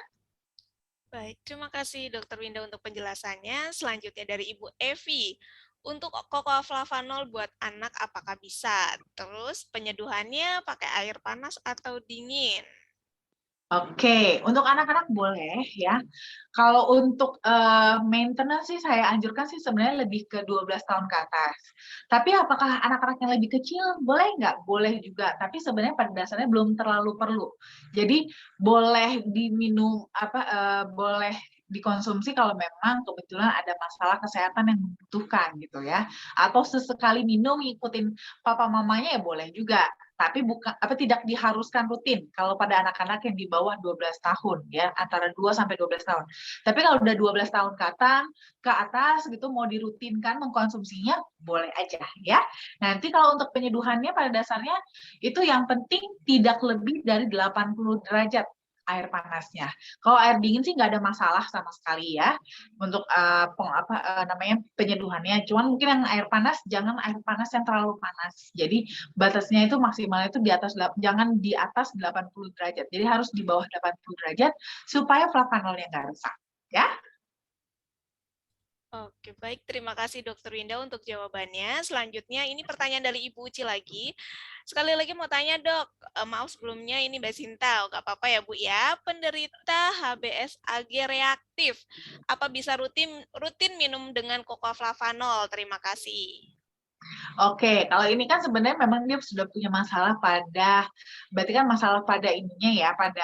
Baik, terima kasih Dokter Winda untuk penjelasannya. Selanjutnya dari Ibu Evi. Untuk kokoaflavanol buat anak apakah bisa? Terus penyeduhannya pakai air panas atau dingin? Oke, untuk anak-anak boleh ya. Kalau untuk maintenance sih saya anjurkan sih sebenarnya lebih ke 12 tahun ke atas. Tapi apakah anak-anak yang lebih kecil boleh nggak? Boleh juga. Tapi sebenarnya pada dasarnya belum terlalu perlu. Jadi boleh diminum boleh dikonsumsi kalau memang kebetulan ada masalah kesehatan yang membutuhkan gitu ya. Atau sesekali minum ngikutin papa mamanya ya boleh juga. Tapi tidak diharuskan rutin kalau pada anak-anak yang di bawah 12 tahun ya, antara 2 sampai 12 tahun. Tapi kalau udah 12 tahun ke atas gitu mau dirutinkan mengkonsumsinya boleh aja ya. Nanti kalau untuk penyeduhannya pada dasarnya itu yang penting tidak lebih dari 80 derajat air panasnya. Kalau air dingin sih nggak ada masalah sama sekali ya untuk penyeduhannya. Cuman mungkin yang air panas jangan air panas yang terlalu panas. Jadi batasnya itu maksimalnya itu jangan di atas 80 derajat. Jadi harus di bawah 80 derajat supaya flavanolnya nggak rusak. Ya. Oke, baik. Terima kasih Dokter Winda untuk jawabannya. Selanjutnya, ini pertanyaan dari Ibu Uci lagi. Sekali lagi mau tanya dok, maaf sebelumnya ini Mbak Sinta, nggak apa-apa ya Bu ya. Penderita HBsAg reaktif, apa bisa rutin minum dengan kokoaflavanol? Terima kasih. Oke, kalau ini kan sebenarnya memang dia sudah punya masalah berarti kan masalah pada ininya ya, pada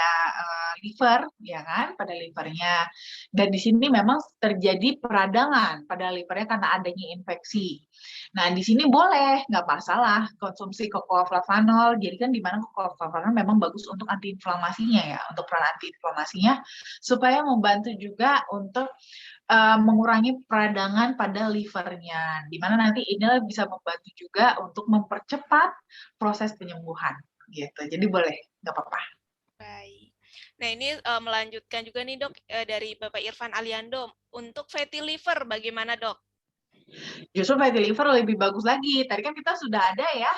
liver, ya kan, pada livernya. Dan di sini memang terjadi peradangan pada livernya karena adanya infeksi. Nah, di sini boleh, nggak masalah, konsumsi kokoaflavanol. Jadi kan di mana kokoaflavanol memang bagus untuk antiinflamasinya ya, untuk peran antiinflamasinya, supaya membantu juga untuk mengurangi peradangan pada livernya, di mana nanti inilah bisa membantu juga untuk mempercepat proses penyembuhan, gitu. Jadi boleh, nggak apa-apa. Baik. Nah ini melanjutkan juga nih dok dari Bapak Irfan Aliando. Untuk fatty liver bagaimana dok? Justru fatty liver lebih bagus lagi. Tadi kan kita sudah ada ya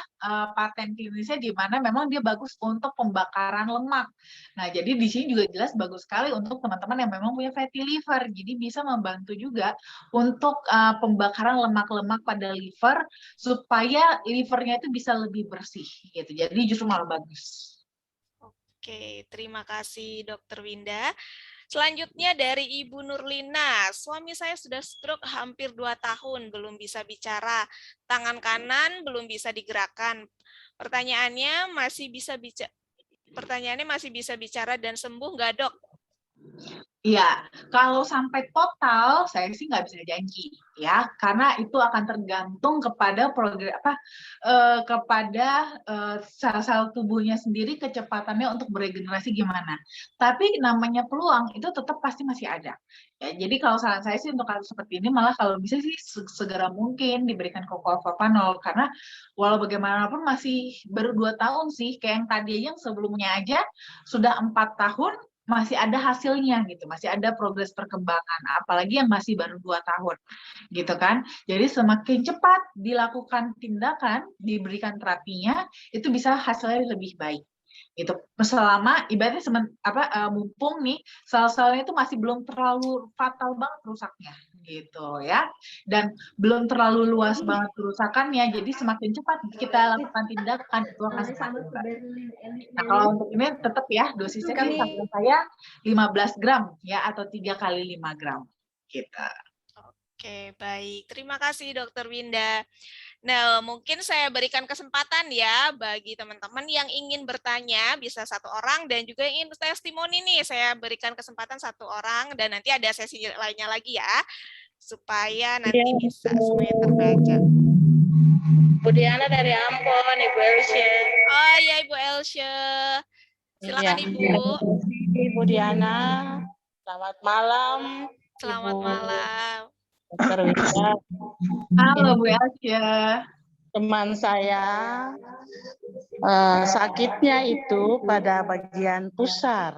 paten klinisnya di mana memang dia bagus untuk pembakaran lemak. Nah, jadi di sini juga jelas bagus sekali untuk teman-teman yang memang punya fatty liver. Jadi bisa membantu juga untuk pembakaran lemak-lemak pada liver supaya livernya itu bisa lebih bersih gitu. Jadi justru malah bagus. Oke, terima kasih Dokter Winda. Selanjutnya dari Ibu Nurlina, suami saya sudah stroke hampir 2 tahun, belum bisa bicara, tangan kanan belum bisa digerakkan. Pertanyaannya masih bisa bicara dan sembuh nggak dok? Iya, kalau sampai total saya sih nggak bisa janji ya, karena itu akan tergantung kepada kepada sel-sel tubuhnya sendiri kecepatannya untuk beregenerasi gimana. Tapi namanya peluang itu tetap pasti masih ada. Ya, jadi kalau saran saya sih untuk kasus seperti ini malah kalau bisa sih segera mungkin diberikan Flavanol karena walau bagaimanapun masih baru 2 tahun sih, kayak yang tadi aja yang sebelumnya aja sudah 4 tahun masih ada hasilnya gitu, masih ada progres perkembangan, apalagi yang masih baru 2 tahun, gitu kan? Jadi semakin cepat dilakukan tindakan, diberikan terapinya, itu bisa hasilnya lebih baik. Gitu. Selama ibaratnya mumpung nih sel-selnya itu masih belum terlalu fatal banget rusaknya, gitu ya. Dan belum terlalu luas banget kerusakannya, jadi semakin cepat kita lakukan tindakan itu akan semakin baik. Nah, kalau untuk ini tetap ya dosisnya sih saran saya 15 gram ya atau 3 kali 5 gram. Gitu. Oke, baik. Terima kasih Dokter Winda. Nah, mungkin saya berikan kesempatan ya bagi teman-teman yang ingin bertanya, bisa 1 orang, dan juga yang ingin testimoni nih, saya berikan kesempatan 1 orang, dan nanti ada sesi lainnya lagi ya, supaya nanti bisa semuanya terbaca. Bu Diana dari Ambon, Ibu Elsye. Oh iya, Ibu Elsye. Silakan Ibu. Ibu Diana, selamat malam. Selamat malam. Dokter Winda. Halo Bu Elsye. Teman saya sakitnya itu pada bagian pusar.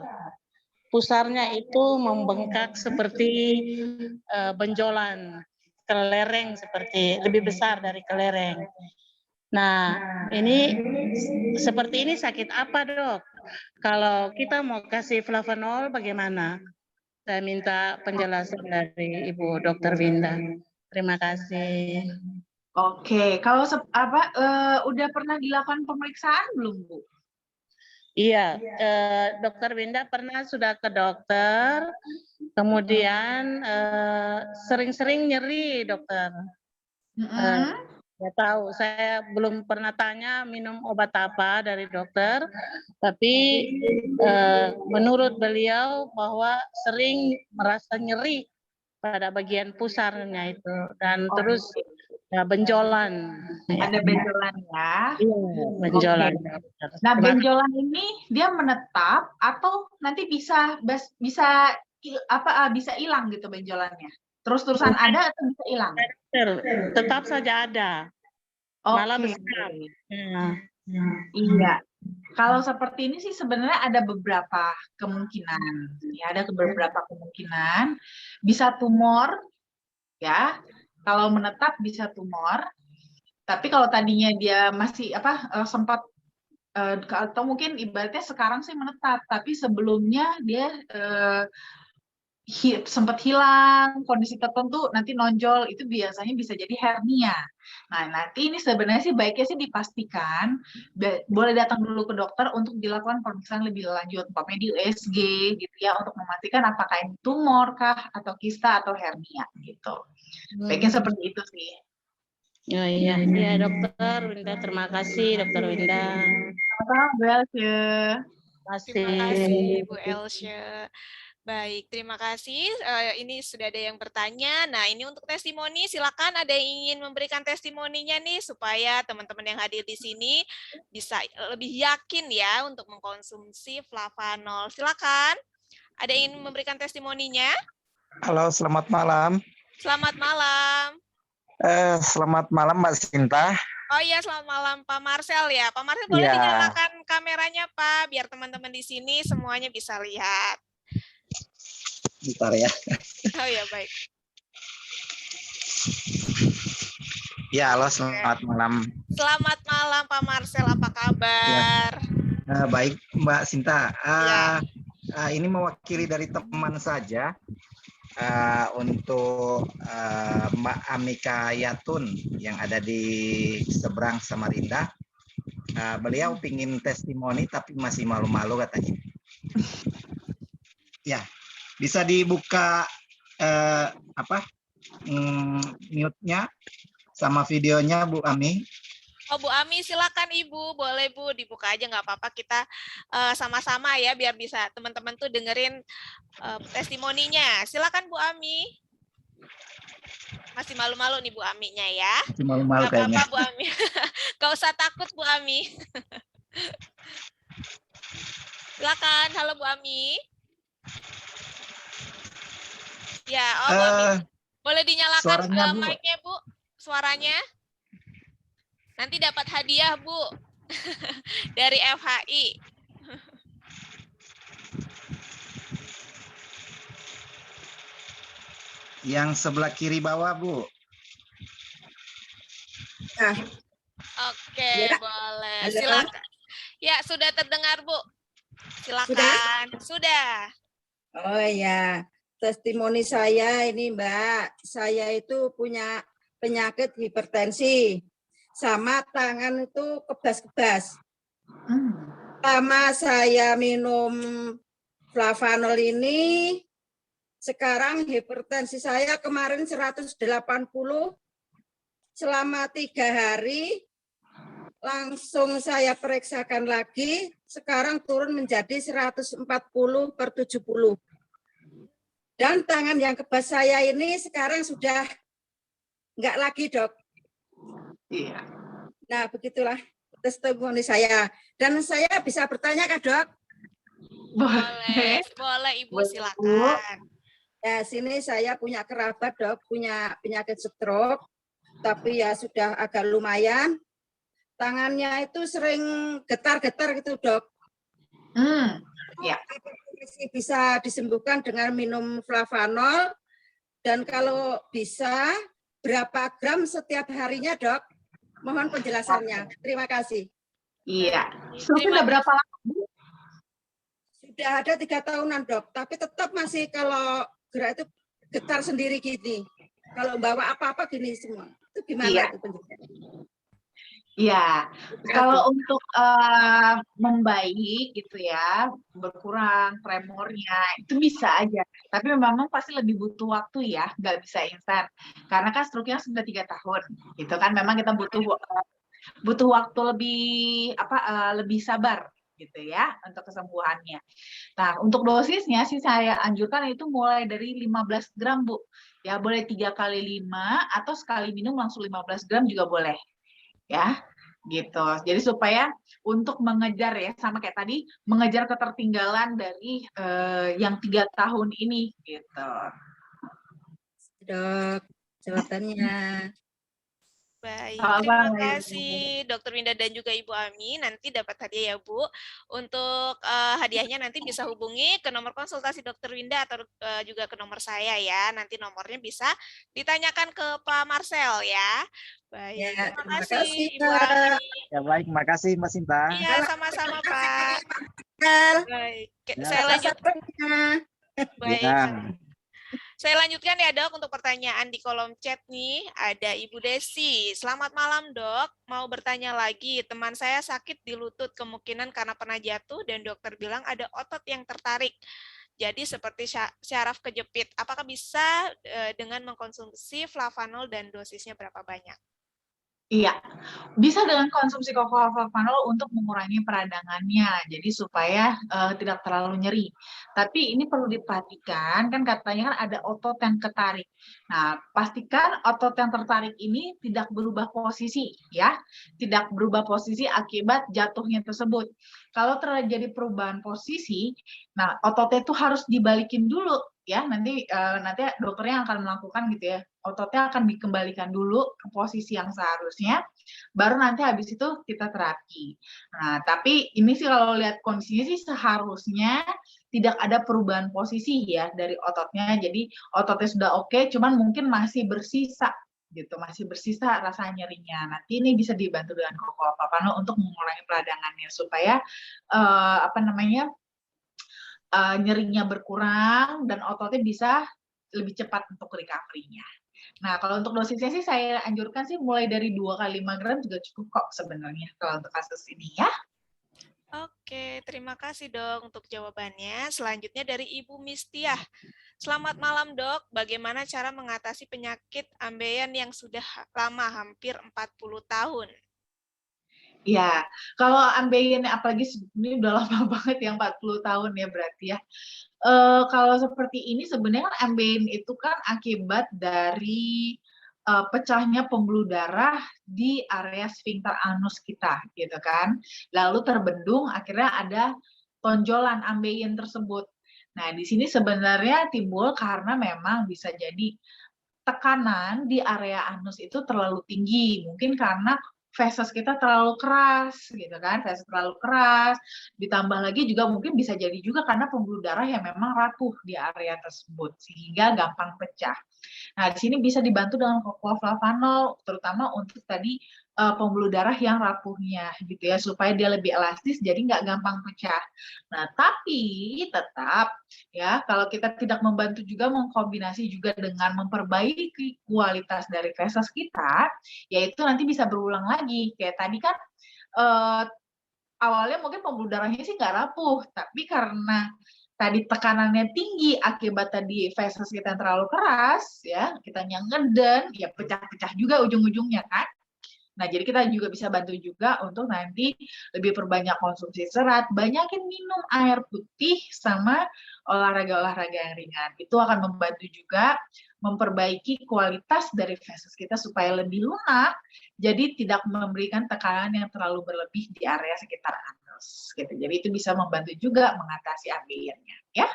Pusarnya itu membengkak seperti benjolan kelereng, seperti lebih besar dari kelereng. Nah, ini seperti ini sakit apa, Dok? Kalau kita mau kasih Flavanol bagaimana? Saya minta penjelasan dari Ibu Dokter Winda. Terima kasih. Oke, kalau udah pernah dilakukan pemeriksaan belum, Bu? Iya, Dokter Winda pernah sudah ke dokter, kemudian sering-sering nyeri, dokter. Nggak tahu, saya belum pernah tanya minum obat apa dari dokter, tapi menurut beliau bahwa sering merasa nyeri pada bagian pusarnya itu, dan terus ya, benjolan. Ada benjolan ya? Iya, benjolan. Nah, benjolan ini dia menetap atau nanti bisa hilang gitu benjolannya? Terus-terusan ada atau bisa hilang? Tetap saja ada. Malah besar. Iya. Kalau seperti ini sih sebenarnya ada beberapa kemungkinan. Ya, ada beberapa kemungkinan. Bisa tumor, ya. Kalau menetap bisa tumor. Tapi kalau tadinya dia masih sempat atau mungkin ibaratnya sekarang sih menetap, tapi sebelumnya dia sempat hilang, kondisi tertentu nanti nonjol, itu biasanya bisa jadi hernia. Nah, nanti ini sebenarnya sih baiknya sih dipastikan, boleh datang dulu ke dokter untuk dilakukan pemeriksaan lebih lanjut, umpamanya di USG gitu ya, untuk memastikan apakah ini tumor kah, atau kista, atau hernia gitu. Baiknya seperti itu sih. Oh iya dokter Winda, terima kasih Dokter Winda. Sama-sama Bu Elsye. Terima kasih Bu Elsye. Baik, terima kasih. Ini sudah ada yang bertanya. Nah, ini untuk testimoni. Silakan ada yang ingin memberikan testimoninya nih supaya teman-teman yang hadir di sini bisa lebih yakin ya untuk mengkonsumsi Flavanol. Silakan. Ada yang ingin memberikan testimoninya? Halo, selamat malam. Selamat malam. Selamat malam Mbak Sinta. Oh iya, selamat malam Pak Marcel ya. Pak Marcel boleh dinyalakan kameranya Pak, biar teman-teman di sini semuanya bisa lihat. Bentar ya. Oh ya, baik. Ya, halo, selamat malam. Selamat malam Pak Marcel, apa kabar? Ya. Baik Mbak Sinta. Ini mewakili dari teman saja untuk Mbak Amika Yatun yang ada di seberang Samarinda. Beliau pingin testimoni tapi masih malu-malu katanya. Ya. Bisa dibuka mute-nya sama videonya Bu Ami. Oh, Bu Ami, silakan Ibu. Boleh Bu, dibuka aja nggak apa-apa. Kita sama-sama ya, biar bisa teman-teman tuh dengerin testimoninya. Silakan Bu Ami. Masih malu-malu nih Bu Aminya ya. Masih malu-malu Nggak apa-apa kayaknya. Bu Ami. Gak usah takut Bu Ami. Silakan, halo Bu Ami. Ya, oh Bu Ami. Boleh dinyalakan Suaranya, Bu. mic-nya Bu, suaranya. Nanti dapat hadiah Bu dari FHI. Yang sebelah kiri bawah, Bu. Oke, Ya. boleh. Halo. Silakan. Ya, sudah terdengar Bu. Silakan. Sudah. Oh ya, testimoni saya ini Mbak, saya itu punya penyakit hipertensi, sama tangan itu kebas-kebas. Lama saya minum flavanol ini, sekarang hipertensi saya kemarin 180, selama 3 hari, langsung saya periksakan lagi, sekarang turun menjadi 140/70. Dan tangan yang kebas saya ini sekarang sudah enggak lagi, Dok. Iya. Nah, begitulah testimoni saya. Dan saya bisa bertanya, Kak, Dok? Boleh, boleh Ibu, silakan. Ya, sini saya punya kerabat, Dok, punya penyakit stroke, tapi ya sudah agak lumayan. Tangannya itu sering getar-getar gitu, Dok. Ya. Masih bisa disembuhkan dengan minum flavanol, dan kalau bisa berapa gram setiap harinya, Dok? Mohon penjelasannya. Terima kasih. Iya. Sudah berapa lama, Bu? Sudah ada 3 tahunan, Dok, tapi tetap masih kalau gerak itu getar sendiri gini. Kalau bawa apa-apa gini semua. Itu gimana itu penjelasannya? Iya, kalau untuk membaik gitu ya, berkurang tremornya, itu bisa aja. Tapi memang pasti lebih butuh waktu ya, nggak bisa instan. Karena kan stroke-nya sudah 3 tahun, gitu kan. Memang kita butuh waktu lebih sabar gitu ya untuk kesembuhannya. Nah, untuk dosisnya sih saya anjurkan itu mulai dari 15 gram, Bu. Ya, boleh 3 kali 5 atau sekali minum langsung 15 gram juga boleh. Ya, gitu. Jadi supaya untuk mengejar ya, sama kayak tadi, mengejar ketertinggalan dari yang 3 tahun ini, gitu. Dok, jawabannya. Baik, Selamat terima malam, Ibu. kasih Dr. Winda dan juga Ibu Ami. Nanti dapat hadiah ya Bu. Untuk hadiahnya nanti bisa hubungi ke nomor konsultasi Dr. Winda atau juga ke nomor saya ya. Nanti nomornya bisa ditanyakan ke Pak Marcel ya. Baik, Ya, terima terima kasih kasih, Ibu Kak. Ami. Ya baik, makasih Mbak Sinta. Iya, sama-sama Pak. Baik, Ya. saya lanjutkan. Baik, Ya. saya lanjutkan ya Dok untuk pertanyaan di kolom chat nih. Ada Ibu Desi. Selamat malam Dok. Mau bertanya lagi. Teman saya sakit di lutut kemungkinan karena pernah jatuh dan dokter bilang ada otot yang tertarik. Jadi seperti syaraf kejepit. Apakah bisa dengan mengkonsumsi flavanol dan dosisnya berapa banyak? Iya, bisa dengan konsumsi flavanol untuk mengurangi peradangannya, jadi supaya tidak terlalu nyeri. Tapi ini perlu diperhatikan, kan katanya kan ada otot yang ketarik. Nah, pastikan otot yang tertarik ini tidak berubah posisi, ya, tidak berubah posisi akibat jatuhnya tersebut. Kalau terjadi perubahan posisi, nah ototnya itu harus dibalikin dulu, ya. Nanti dokternya akan melakukan gitu ya. Ototnya akan dikembalikan dulu ke posisi yang seharusnya, baru nanti habis itu kita terapi. Nah, tapi ini sih kalau lihat kondisinya sih seharusnya tidak ada perubahan posisi ya dari ototnya. Jadi ototnya sudah oke, cuman mungkin masih bersisa gitu, masih bersisa rasa nyerinya. Nanti ini bisa dibantu dengan flavanol untuk mengurangi peradangannya supaya nyerinya berkurang dan ototnya bisa lebih cepat untuk recovery-nya. Nah, kalau untuk dosisnya sih saya anjurkan sih mulai dari 2 kali 5 gram juga cukup kok sebenarnya kalau untuk kasus ini ya. Oke, terima kasih Dok untuk jawabannya. Selanjutnya dari Ibu Mistiah. Selamat malam Dok, bagaimana cara mengatasi penyakit ambeien yang sudah lama, hampir 40 tahun? Ya, kalau ambeien apalagi ini udah lama banget ya 40 tahun ya berarti ya. Kalau seperti ini sebenarnya kan ambeien itu kan akibat dari pecahnya pembuluh darah di area sphincter anus kita gitu kan. Lalu terbendung akhirnya ada tonjolan ambeien tersebut. Nah, di sini sebenarnya timbul karena memang bisa jadi tekanan di area anus itu terlalu tinggi, mungkin karena feses kita terlalu keras gitu kan, feses terlalu keras, ditambah lagi juga mungkin bisa jadi juga karena pembuluh darah yang memang rapuh di area tersebut sehingga gampang pecah. Nah, di sini bisa dibantu dengan Cocoa-Flavanol terutama untuk tadi pembuluh darah yang rapuhnya gitu ya, supaya dia lebih elastis jadi nggak gampang pecah. Nah, tapi tetap ya kalau kita tidak membantu juga mengkombinasi juga dengan memperbaiki kualitas dari feses kita, yaitu nanti bisa berulang lagi. Kayak tadi kan awalnya mungkin pembuluh darahnya sih nggak rapuh, tapi karena tadi tekanannya tinggi akibat tadi feses kita yang terlalu keras, ya kita ngeden, ya pecah-pecah juga ujung-ujungnya kan. Nah, jadi kita juga bisa bantu juga untuk nanti lebih perbanyak konsumsi serat, banyakin minum air putih sama olahraga-olahraga yang ringan. Itu akan membantu juga memperbaiki kualitas dari feses kita supaya lebih lunak, jadi tidak memberikan tekanan yang terlalu berlebih di area sekitar anus. Gitu. Jadi itu bisa membantu juga mengatasi ambeiennya, ya.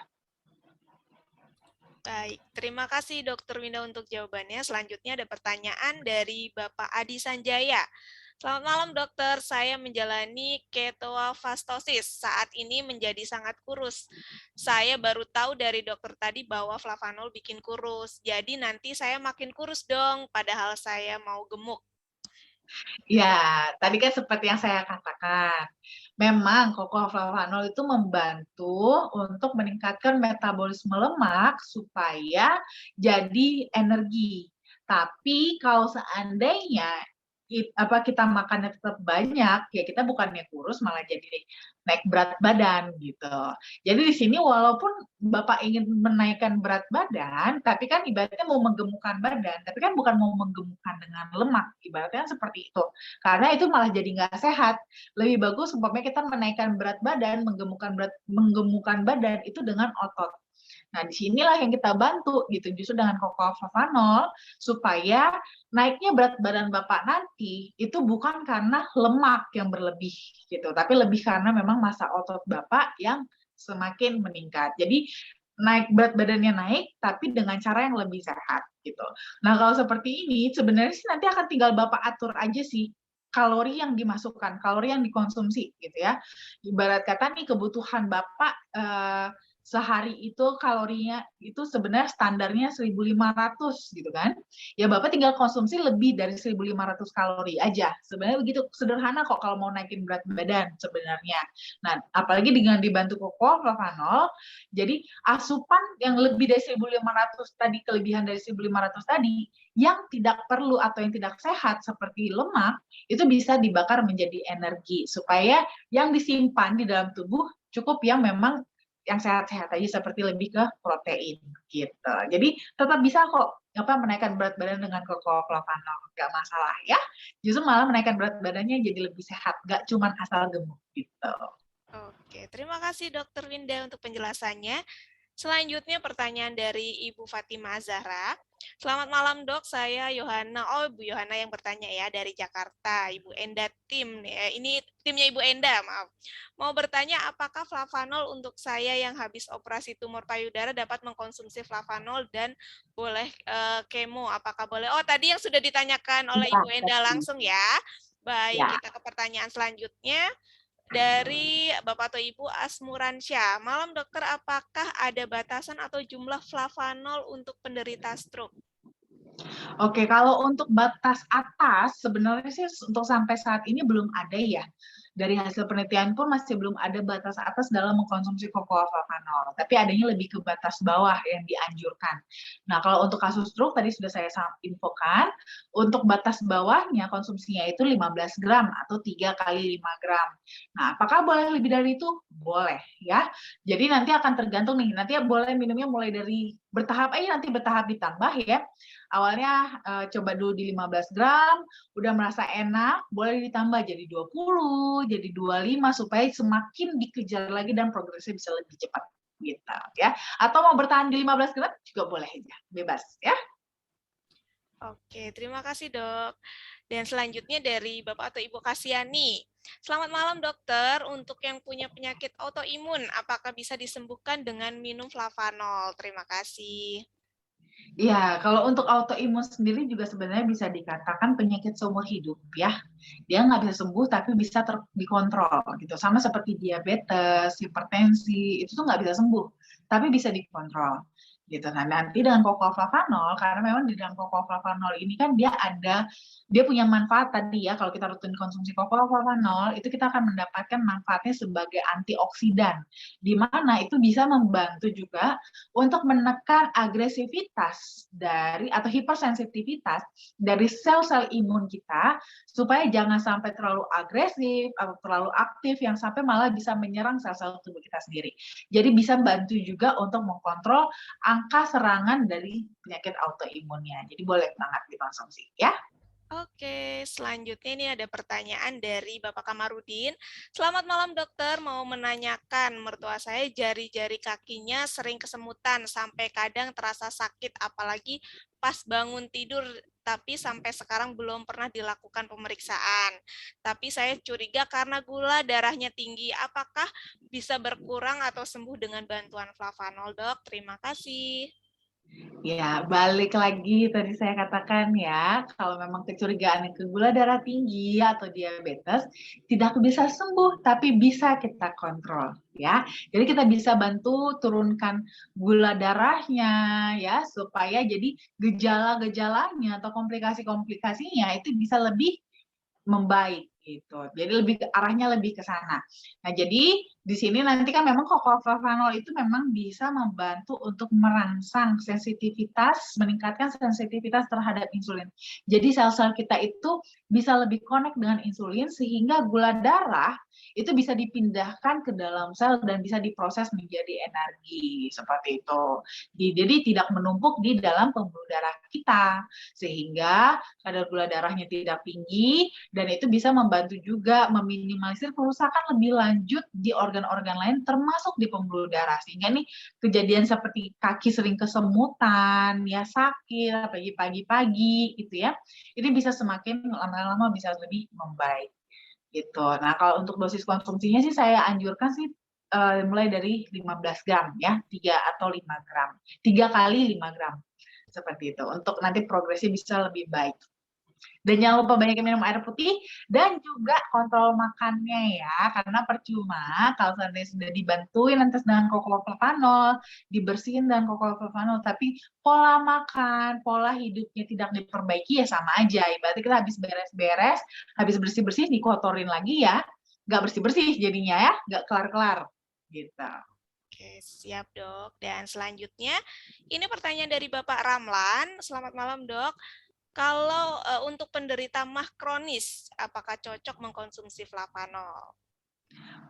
Baik, terima kasih Dr. Winda untuk jawabannya. Selanjutnya ada pertanyaan dari Bapak Adi Sanjaya. Selamat malam dokter, saya menjalani ketoafastosis. Saat ini menjadi sangat kurus. Saya baru tahu dari dokter tadi bahwa flavanol bikin kurus. Jadi nanti saya makin kurus dong, padahal saya mau gemuk. Ya, tadi kan seperti yang saya katakan, memang Cocoa-Flavanol itu membantu untuk meningkatkan metabolisme lemak supaya jadi energi. Tapi kalau seandainya kita makannya tetap banyak, ya kita bukannya kurus malah jadi naik berat badan gitu. Jadi di sini walaupun Bapak ingin menaikkan berat badan, tapi kan ibaratnya mau menggemukkan badan, tapi kan bukan mau menggemukkan dengan lemak, ibaratnya seperti itu. Karena itu malah jadi nggak sehat. Lebih bagus umpamanya kita menaikkan berat badan, menggemukkan badan itu dengan otot. Nah, disinilah yang kita bantu gitu, justru dengan Cocoa-Flavanol supaya naiknya berat badan Bapak nanti itu bukan karena lemak yang berlebih gitu, tapi lebih karena memang massa otot Bapak yang semakin meningkat. Jadi naik berat badannya naik, tapi dengan cara yang lebih sehat gitu. Nah, kalau seperti ini sebenarnya sih nanti akan tinggal Bapak atur aja sih kalori yang dimasukkan, kalori yang dikonsumsi gitu ya. Ibarat kata nih kebutuhan Bapak sehari itu kalorinya itu sebenarnya standarnya 1.500 gitu kan. Ya Bapak tinggal konsumsi lebih dari 1.500 kalori aja. Sebenarnya begitu sederhana kok kalau mau naikin berat badan sebenarnya. Nah, apalagi dengan dibantu Cocoa-Flavanol, jadi asupan yang lebih dari 1.500 tadi, kelebihan dari 1.500 tadi, yang tidak perlu atau yang tidak sehat seperti lemak, itu bisa dibakar menjadi energi supaya yang disimpan di dalam tubuh cukup yang memang yang sehat-sehat aja seperti lebih ke protein gitu. Jadi tetap bisa kok menaikkan berat badan dengan Cocoa-Flavanol, nggak masalah ya. Justru malah menaikkan berat badannya jadi lebih sehat, nggak cuma asal gemuk gitu. Oke, terima kasih Dr. Winda untuk penjelasannya. Selanjutnya pertanyaan dari Ibu Fatima Zahra. Selamat malam dok, saya Yohana. Oh, Ibu Yohana yang bertanya ya dari Jakarta. Ibu Enda tim. Ini timnya Ibu Enda, maaf. Mau bertanya apakah flavanol untuk saya yang habis operasi tumor payudara dapat mengkonsumsi flavanol dan boleh kemo? Apakah boleh? Oh, tadi yang sudah ditanyakan oleh Ibu Enda langsung ya. Baik, kita ke pertanyaan selanjutnya. Dari Bapak atau Ibu Asmuransyah. Malam dokter, apakah ada batasan atau jumlah flavanol untuk penderita stroke? Oke, kalau untuk batas atas sebenarnya sih untuk sampai saat ini belum ada ya. Dari hasil penelitian pun masih belum ada batas atas dalam mengkonsumsi Cocoa-Flavanol, tapi adanya lebih ke batas bawah yang dianjurkan. Nah, kalau untuk kasus stroke tadi sudah saya infokan, untuk batas bawahnya konsumsinya itu 15 gram atau 3 kali 5 gram. Nah, apakah boleh lebih dari itu? Boleh ya. Jadi nanti akan tergantung nih, nanti boleh minumnya mulai dari bertahap aja, nanti bertahap ditambah ya. Awalnya coba dulu di 15 gram, udah merasa enak, boleh ditambah jadi 20, jadi 25 supaya semakin dikejar lagi dan progresnya bisa lebih cepat gitu ya. Atau mau bertahan di 15 gram juga boleh aja, bebas ya. Oke, terima kasih dok. Dan selanjutnya dari Bapak atau Ibu Kasiani. Selamat malam dokter, untuk yang punya penyakit autoimun, apakah bisa disembuhkan dengan minum flavanol? Terima kasih. Ya, kalau untuk autoimun sendiri juga sebenarnya bisa dikatakan penyakit seumur hidup ya. Dia nggak bisa sembuh tapi bisa dikontrol gitu. Sama seperti diabetes, hipertensi, itu tuh nggak bisa sembuh, tapi bisa dikontrol gitu. Nah, nanti dengan kokoflavanol, karena memang di dalam kokoflavanol ini kan dia punya manfaat tadi ya. Kalau kita rutin konsumsi kokoflavanol, itu kita akan mendapatkan manfaatnya sebagai antioksidan, di mana itu bisa membantu juga untuk menekan agresivitas dari atau hipersensitivitas dari sel-sel imun kita supaya jangan sampai terlalu agresif atau terlalu aktif yang sampai malah bisa menyerang sel-sel tubuh kita sendiri. Jadi bisa bantu juga untuk mengkontrol angka serangan dari penyakit autoimunnya. Jadi boleh banget dikonsumsi ya. Oke, selanjutnya ini ada pertanyaan dari Bapak Kamarudin. Selamat malam dokter, mau menanyakan mertua saya jari-jari kakinya sering kesemutan sampai kadang terasa sakit apalagi pas bangun tidur, tapi sampai sekarang belum pernah dilakukan pemeriksaan. Tapi saya curiga karena gula darahnya tinggi, apakah bisa berkurang atau sembuh dengan bantuan flavanol dok? Terima kasih. Ya, balik lagi tadi saya katakan ya, kalau memang kecurigaan ke gula darah tinggi atau diabetes, tidak bisa sembuh, tapi bisa kita kontrol ya. Jadi kita bisa bantu turunkan gula darahnya ya, supaya jadi gejala-gejalanya atau komplikasi-komplikasinya itu bisa lebih membaik gitu. Jadi arahnya lebih ke sana. Nah, jadi di sini nanti kan memang kokoflavanol itu memang bisa membantu untuk merangsang sensitivitas, meningkatkan sensitivitas terhadap insulin. Jadi sel-sel kita itu bisa lebih connect dengan insulin sehingga gula darah itu bisa dipindahkan ke dalam sel dan bisa diproses menjadi energi seperti itu. Jadi tidak menumpuk di dalam pembuluh darah kita sehingga kadar gula darahnya tidak tinggi dan itu bisa membantu juga meminimalisir kerusakan lebih lanjut di organ-organ lain termasuk di pembuluh darah sehingga nih kejadian seperti kaki sering kesemutan ya sakit pagi-pagi gitu ya ini bisa semakin lama-lama bisa lebih membaik gitu. Nah kalau untuk dosis konsumsinya sih saya anjurkan sih mulai dari 15 gram ya 3 atau 5 gram 3 kali 5 gram seperti itu untuk nanti progresnya bisa lebih baik. Dan jangan lupa banyak minum air putih dan juga kontrol makannya ya, karena percuma kalau seandainya sudah dibantuin lantas dengan kokoflavanol, dibersihin dengan kokoflavanol, tapi pola makan, pola hidupnya tidak diperbaiki ya sama aja. Berarti kita habis beres-beres, habis bersih-bersih dikotorin lagi ya, nggak bersih-bersih jadinya ya, nggak kelar-kelar gitu. Oke, siap dok. Dan selanjutnya, ini pertanyaan dari Bapak Ramlan. Selamat malam dok. Kalau untuk penderita MAH kronis, apakah cocok mengkonsumsi flavanol?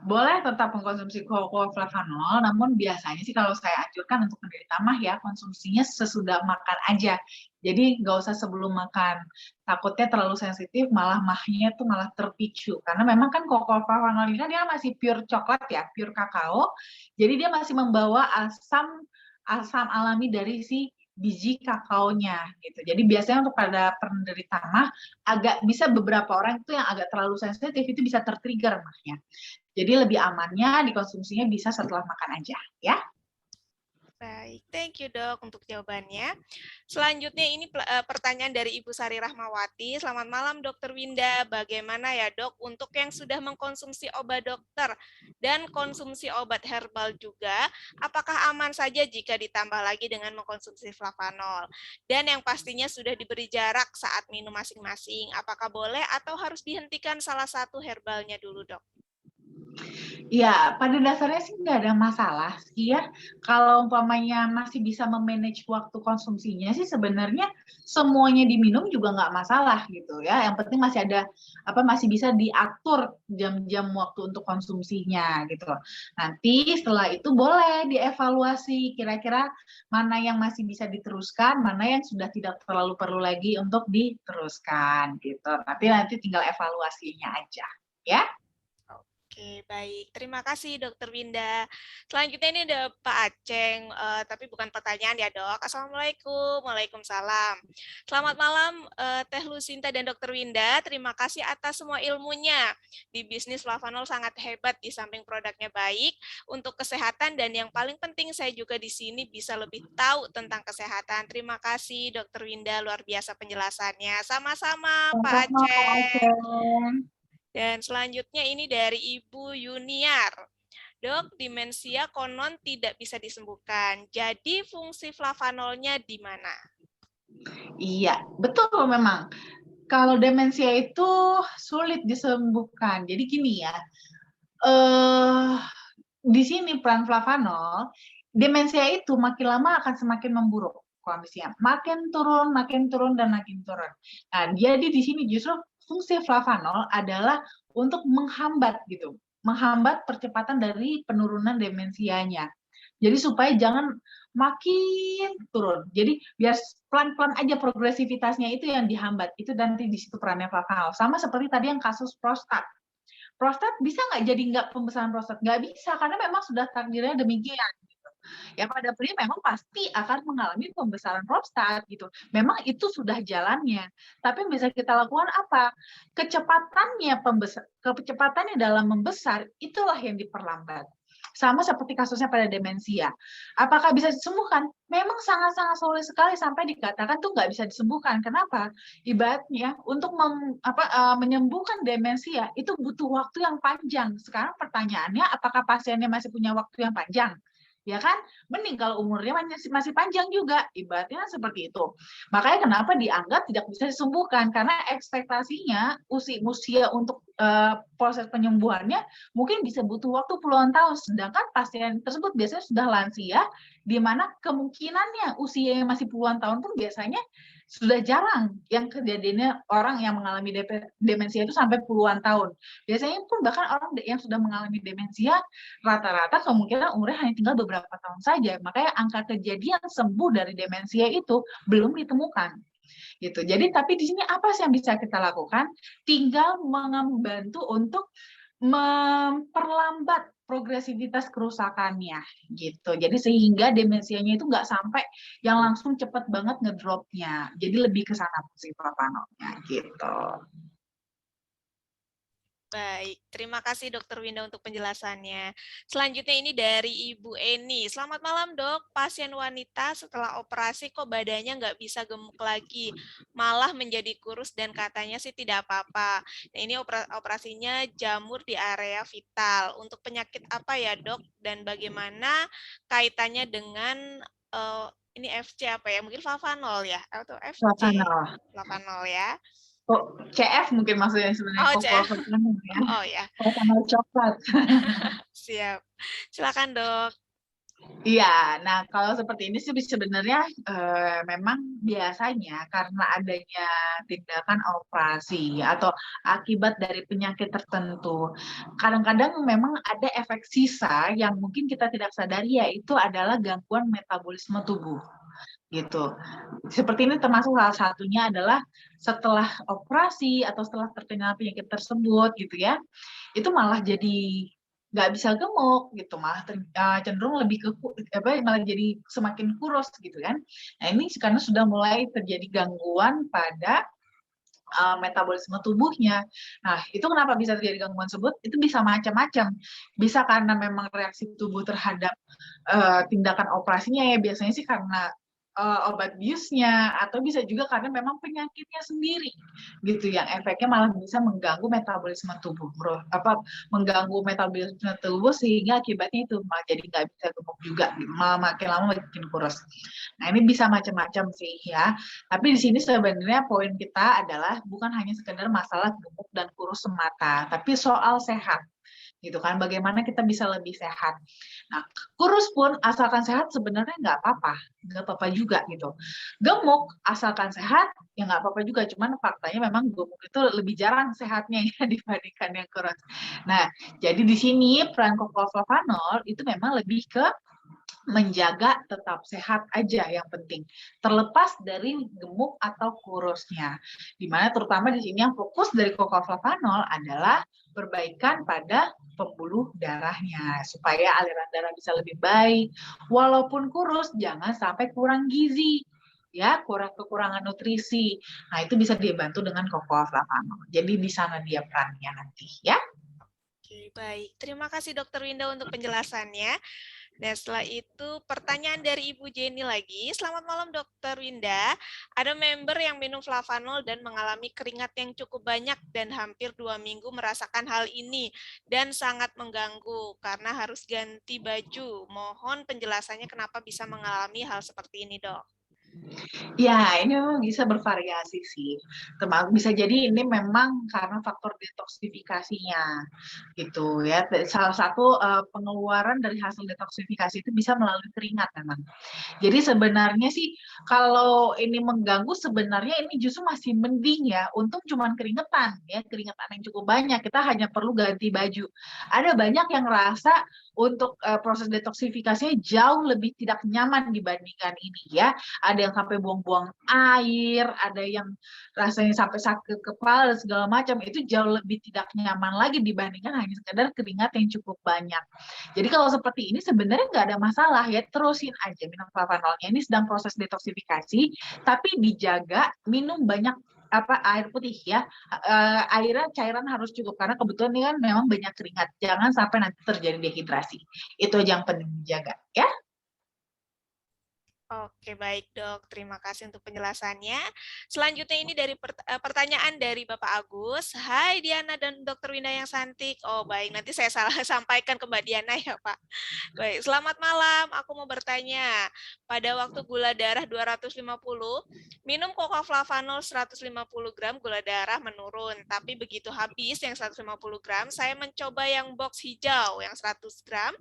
Boleh tetap mengkonsumsi kokoflavanol, namun biasanya sih kalau saya anjurkan untuk penderita MAH ya, konsumsinya sesudah makan aja. Jadi nggak usah sebelum makan. Takutnya terlalu sensitif, malah MAH-nya tuh malah terpicu. Karena memang kan kokoflavanol ini kan dia masih pure coklat ya, pure kakao. Jadi dia masih membawa asam alami dari si biji kakaonya gitu. Jadi biasanya untuk pada penderita MAH agak bisa beberapa orang itu yang agak terlalu sensitif itu bisa tertrigger MAH-nya. Jadi lebih amannya dikonsumsinya bisa setelah makan aja ya. Baik, thank you dok untuk jawabannya. Selanjutnya ini pertanyaan dari Ibu Sari Rahmawati. Selamat malam Dokter Winda, bagaimana ya dok untuk yang sudah mengkonsumsi obat dokter dan konsumsi obat herbal juga, apakah aman saja jika ditambah lagi dengan mengkonsumsi flavanol? Dan yang pastinya sudah diberi jarak saat minum masing-masing, apakah boleh atau harus dihentikan salah satu herbalnya dulu dok? Ya, pada dasarnya sih nggak ada masalah sih ya. Kalau umpamanya masih bisa memanage waktu konsumsinya sih sebenarnya semuanya diminum juga nggak masalah gitu ya. Yang penting masih ada masih bisa diatur jam-jam waktu untuk konsumsinya gitu. Nanti setelah itu boleh dievaluasi kira-kira mana yang masih bisa diteruskan, mana yang sudah tidak terlalu perlu lagi untuk diteruskan gitu. Nanti tinggal evaluasinya aja ya. Oke, baik. Terima kasih, Dokter Winda. Selanjutnya ini ada Pak Aceng, tapi bukan pertanyaan ya, Dok. Assalamualaikum. Waalaikumsalam. Selamat malam, Teh Lucinta dan Dokter Winda. Terima kasih atas semua ilmunya. Di bisnis Flavanol sangat hebat, di samping produknya baik untuk kesehatan, dan yang paling penting saya juga di sini bisa lebih tahu tentang kesehatan. Terima kasih, Dokter Winda. Luar biasa penjelasannya. Sama-sama, Pak Aceng. Dan selanjutnya ini dari Ibu Yuniar. Dok, demensia konon tidak bisa disembuhkan. Jadi fungsi flavanolnya di mana? Iya, betul memang. Kalau demensia itu sulit disembuhkan. Jadi gini ya, di sini peran flavanol, demensia itu makin lama akan semakin memburuk kondisinya. Makin turun, dan makin turun. Nah, jadi di sini justru fungsi flavanol adalah untuk menghambat gitu, menghambat percepatan dari penurunan demensianya. Jadi supaya jangan makin turun. Jadi biar pelan-pelan aja progresivitasnya itu yang dihambat. Itu nanti di situ perannya flavanol. Sama seperti tadi yang kasus prostat. Prostat bisa nggak jadi nggak pembesaran prostat? Nggak bisa, karena memang sudah takdirnya demikian. Ya pada pria memang pasti akan mengalami pembesaran prostat gitu. Memang itu sudah jalannya. Tapi yang bisa kita lakukan apa? Kecepatannya dalam membesar itulah yang diperlambat. Sama seperti kasusnya pada demensia. Apakah bisa disembuhkan? Memang sangat-sangat sulit sekali sampai dikatakan tuh nggak bisa disembuhkan. Kenapa? Ibaratnya untuk menyembuhkan demensia itu butuh waktu yang panjang. Sekarang pertanyaannya, apakah pasiennya masih punya waktu yang panjang? Ya kan? Mending kalau umurnya masih panjang juga, ibaratnya seperti itu. Makanya kenapa dianggap tidak bisa disembuhkan, karena ekspektasinya usia untuk proses penyembuhannya mungkin bisa butuh waktu puluhan tahun, sedangkan pasien tersebut biasanya sudah lansia, di mana kemungkinannya usia yang masih puluhan tahun pun biasanya sudah jarang yang kejadiannya orang yang mengalami demensia itu sampai puluhan tahun. Biasanya pun bahkan orang yang sudah mengalami demensia rata-rata kemungkinan umurnya hanya tinggal beberapa tahun saja. Makanya angka kejadian sembuh dari demensia itu belum ditemukan. Gitu. Jadi tapi di sini apa sih yang bisa kita lakukan? Tinggal membantu untuk memperlambat progresivitas kerusakannya gitu. Jadi sehingga demensianya itu nggak sampai yang langsung cepat banget ngedropnya. Jadi lebih ke sana fungsi flavanolnya gitu. Baik, terima kasih Dokter Winda untuk penjelasannya. Selanjutnya ini dari Ibu Eni. Selamat malam dok, pasien wanita setelah operasi kok badannya nggak bisa gemuk lagi, malah menjadi kurus dan katanya sih tidak apa-apa. Nah, ini operasinya jamur di area vital. Untuk penyakit apa ya dok, dan bagaimana kaitannya dengan ini FC apa ya? Mungkin flavanol ya? Atau FC? Flavanol ya. Oh, CF mungkin maksudnya sebenarnya. Oh, CF. Ya. Oh ya. Flavanol coklat. Siap. Silakan dok. Iya, nah kalau seperti ini sih sebenarnya memang biasanya karena adanya tindakan operasi atau akibat dari penyakit tertentu, kadang-kadang memang ada efek sisa yang mungkin kita tidak sadari, yaitu adalah gangguan metabolisme tubuh. Gitu. Seperti ini termasuk salah satunya adalah setelah operasi atau setelah terkena penyakit tersebut gitu ya, itu malah jadi nggak bisa gemuk gitu, malah cenderung lebih malah jadi semakin kurus gitu kan. Nah ini karena sudah mulai terjadi gangguan pada metabolisme tubuhnya. Nah, itu kenapa bisa terjadi gangguan tersebut? Itu bisa macam-macam. Bisa karena memang reaksi tubuh terhadap tindakan operasinya ya, biasanya sih karena obat biusnya, atau bisa juga karena memang penyakitnya sendiri gitu, yang efeknya malah bisa mengganggu metabolisme tubuh, mengganggu metabolisme tubuh sehingga akibatnya itu malah jadi nggak bisa gemuk juga, malah makin lama makin kurus. Nah ini bisa macam-macam sih ya, tapi di sini sebenarnya poin kita adalah bukan hanya sekedar masalah gemuk dan kurus semata, tapi soal sehat gitu kan, bagaimana kita bisa lebih sehat. Nah, kurus pun asalkan sehat sebenarnya nggak apa-apa juga gitu. Gemuk asalkan sehat ya nggak apa-apa juga, cuman faktanya memang gemuk itu lebih jarang sehatnya ya dibandingkan yang kurus. Nah, jadi di sini peran kokoflavanol itu memang lebih ke menjaga tetap sehat aja yang penting, terlepas dari gemuk atau kurusnya. Dimana terutama di sini yang fokus dari kokoflavanol adalah perbaikan pada pembuluh darahnya supaya aliran darah bisa lebih baik. Walaupun kurus, jangan sampai kurang gizi, ya, kekurangan nutrisi. Nah, itu bisa dibantu dengan kokoflavanol. Jadi di sana dia perannya nanti, ya. Oke, baik. Terima kasih Dokter Winda untuk penjelasannya. Dan setelah itu pertanyaan dari Ibu Jenny lagi. Selamat malam Dokter Winda. Ada member yang minum flavanol dan mengalami keringat yang cukup banyak dan hampir 2 minggu merasakan hal ini dan sangat mengganggu karena harus ganti baju. Mohon penjelasannya kenapa bisa mengalami hal seperti ini, Dok. Ya, ini memang bisa bervariasi sih. Bisa jadi ini memang karena faktor detoksifikasinya, gitu ya. Salah satu pengeluaran dari hasil detoksifikasi itu bisa melalui keringat memang. Jadi sebenarnya sih kalau ini mengganggu sebenarnya ini justru masih mending ya. Untung cuma keringetan ya, keringetan yang cukup banyak. Kita hanya perlu ganti baju. Ada banyak yang rasa untuk proses detoksifikasinya jauh lebih tidak nyaman dibandingkan ini ya. Ada yang sampai buang-buang air, ada yang rasanya sampai sakit kepala dan segala macam, itu jauh lebih tidak nyaman lagi dibandingkan hanya sekedar keringat yang cukup banyak. Jadi kalau seperti ini sebenarnya nggak ada masalah ya, terusin aja minum flavanolnya. Ini sedang proses detoksifikasi, tapi dijaga minum banyak air putih ya, airnya cairan harus cukup karena kebetulan ini kan memang banyak keringat, jangan sampai nanti terjadi dehidrasi. Itu aja yang penting dijaga ya. Oke, baik Dok. Terima kasih untuk penjelasannya. Selanjutnya ini dari pertanyaan dari Bapak Agus. Hai Diana dan Dr. Winda yang cantik. Oh baik, nanti saya salah sampaikan ke Mbak Diana ya Pak. Baik, selamat malam. Aku mau bertanya. Pada waktu gula darah 250, minum kokoflavanol 150 gram gula darah menurun. Tapi begitu habis yang 150 gram, saya mencoba yang box hijau yang 100 gram.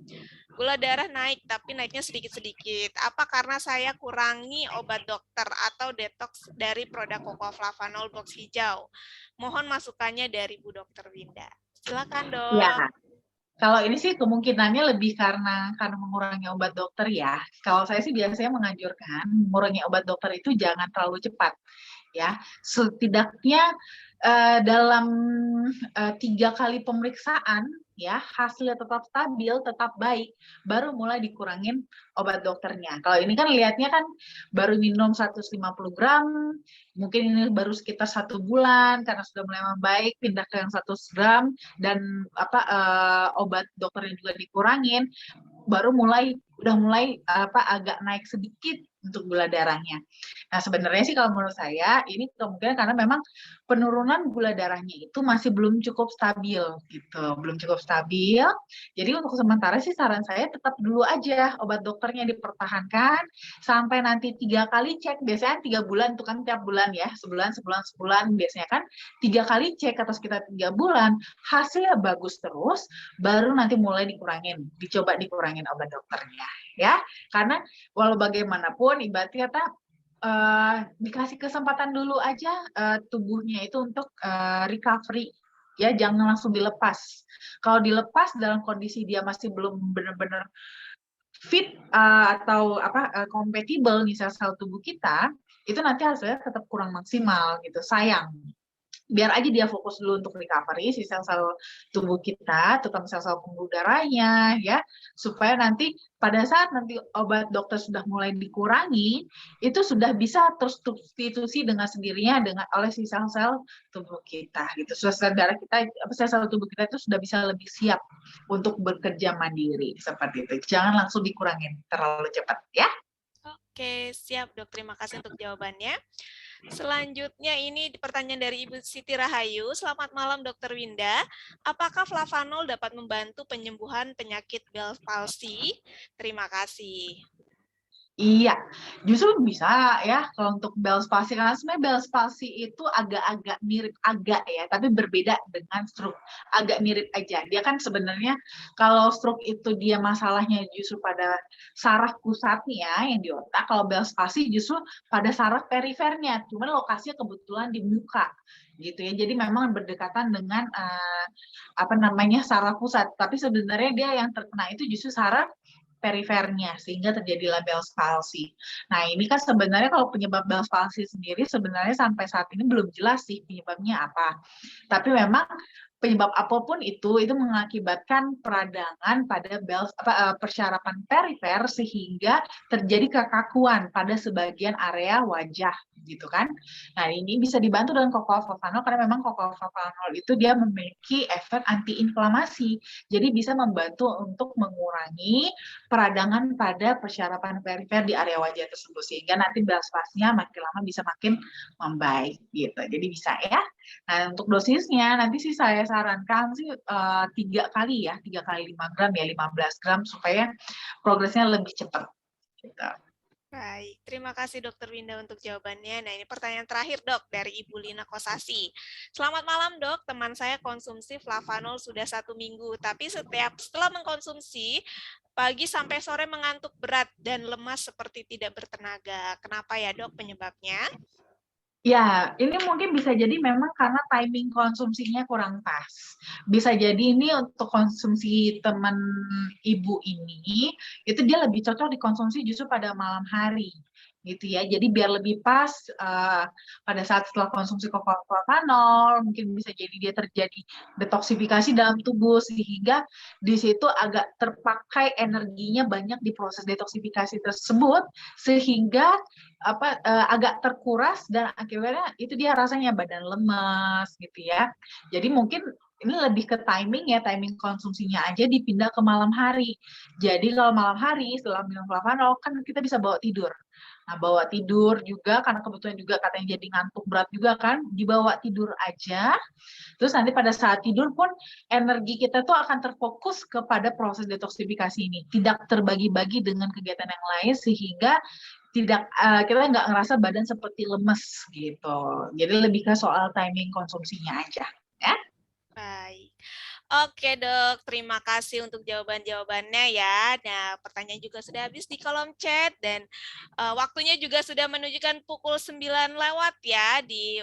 Gula darah naik, tapi naiknya sedikit-sedikit. Apa karena saya kurangi obat dokter atau detox dari produk kokoflavanol box hijau? Mohon masukannya dari Bu Dokter Winda. Silakan, Dok. Ya, kalau ini sih kemungkinannya lebih karena mengurangi obat dokter ya. Kalau saya sih biasanya menganjurkan mengurangi obat dokter itu jangan terlalu cepat. Ya, setidaknya dalam 3 kali pemeriksaan ya hasilnya tetap stabil, tetap baik, baru mulai dikurangin obat dokternya. Kalau ini kan lihatnya kan baru minum 150 gram, mungkin ini baru sekitar 1 bulan karena sudah mulai membaik, pindah ke yang 100 gram dan obat dokternya juga dikurangin, baru udah mulai agak naik sedikit untuk gula darahnya. Nah, sebenarnya sih kalau menurut saya ini kemungkinan karena memang penurunan gula darahnya itu masih belum cukup stabil gitu, belum cukup stabil. Jadi untuk sementara sih saran saya tetap dulu aja obat dokternya dipertahankan sampai nanti 3 kali cek. Biasanya 3 bulan itu kan tiap bulan ya, sebulan biasanya kan 3 kali cek atau sekitar 3 bulan, hasilnya bagus terus, baru nanti mulai dicoba dikurangin obat dokternya ya. Karena walau bagaimanapun ibaratnya kata dikasih kesempatan dulu aja tubuhnya itu untuk recovery ya, jangan langsung dilepas. Kalau dilepas dalam kondisi dia masih belum benar-benar fit atau compatible nih sel-sel tubuh kita, itu nanti hasilnya tetap kurang maksimal gitu, sayang. Biar aja dia fokus dulu untuk recovery si sel-sel tubuh kita, terutama sel-sel pembuluh darahnya ya, supaya nanti pada saat nanti obat dokter sudah mulai dikurangi, itu sudah bisa tersubstitusi dengan sendirinya oleh si sel-sel tubuh kita gitu. Sel-sel darah kita, sel-sel tubuh kita itu sudah bisa lebih siap untuk bekerja mandiri seperti itu. Jangan langsung dikurangin terlalu cepat ya. Oke, siap Dok. Terima kasih untuk jawabannya. Selanjutnya ini pertanyaan dari Ibu Siti Rahayu. Selamat malam Dr. Winda. Apakah flavanol dapat membantu penyembuhan penyakit Bell's palsy? Terima kasih. Iya, justru bisa ya kalau untuk Bell's palsy, karena sebenarnya Bell's palsy itu agak-agak mirip, agak ya, tapi berbeda dengan stroke. Agak mirip aja. Dia kan sebenarnya kalau stroke itu dia masalahnya justru pada saraf pusatnya yang di otak, kalau Bell's palsy justru pada saraf perifernya, cuman lokasinya kebetulan di muka gitu ya. Jadi memang berdekatan dengan apa namanya saraf pusat, tapi sebenarnya dia yang terkena itu justru saraf perifernya sehingga terjadilah Bell's palsy. Nah, ini kan sebenarnya kalau penyebab Bell's palsy sendiri sebenarnya sampai saat ini belum jelas sih penyebabnya apa. Tapi memang penyebab apapun itu mengakibatkan peradangan pada persyarafan perifer sehingga terjadi kekakuan pada sebagian area wajah gitu kan. Nah, ini bisa dibantu dengan kokooflavanol karena memang kokooflavanol itu dia memiliki efek antiinflamasi. Jadi bisa membantu untuk mengurangi peradangan pada persyarafan perifer di area wajah tersebut sehingga nanti Bell's palsy-nya makin lama bisa makin membaik gitu. Jadi bisa ya. Nah, untuk dosisnya nanti sih saya sarankan sih 3 kali 5 gram ya 15 gram supaya progresnya lebih cepat. Gitu. Baik, terima kasih Dokter Winda untuk jawabannya. Nah, ini pertanyaan terakhir Dok dari Ibu Lina Kosasi. Selamat malam Dok, teman saya konsumsi flavanol sudah 1 minggu, tapi setelah mengkonsumsi, pagi sampai sore mengantuk berat dan lemas seperti tidak bertenaga. Kenapa ya Dok penyebabnya? Ya, ini mungkin bisa jadi memang karena timing konsumsinya kurang pas. Bisa jadi ini untuk konsumsi teman ibu ini, itu dia lebih cocok dikonsumsi justru pada malam hari. Gitu ya, jadi biar lebih pas pada saat setelah konsumsi kokooflavanol, mungkin bisa jadi dia terjadi detoksifikasi dalam tubuh sehingga di situ agak terpakai energinya banyak di proses detoksifikasi tersebut sehingga agak terkuras dan akhirnya itu dia rasanya badan lemas gitu ya. Jadi mungkin ini lebih ke timing ya, timing konsumsinya aja dipindah ke malam hari. Jadi kalau malam hari setelah minum flavanol kan kita bisa bawa tidur. Nah, bawa tidur juga karena kebetulan juga katanya jadi ngantuk berat juga kan, dibawa tidur aja. Terus nanti pada saat tidur pun energi kita tuh akan terfokus kepada proses detoksifikasi ini, tidak terbagi-bagi dengan kegiatan yang lain sehingga tidak kita nggak ngerasa badan seperti lemes gitu. Jadi lebih ke soal timing konsumsinya aja, ya. Baik. Oke Dok, terima kasih untuk jawaban-jawabannya ya. Nah, pertanyaan juga sudah habis di kolom chat dan waktunya juga sudah menunjukkan pukul 9 lewat ya di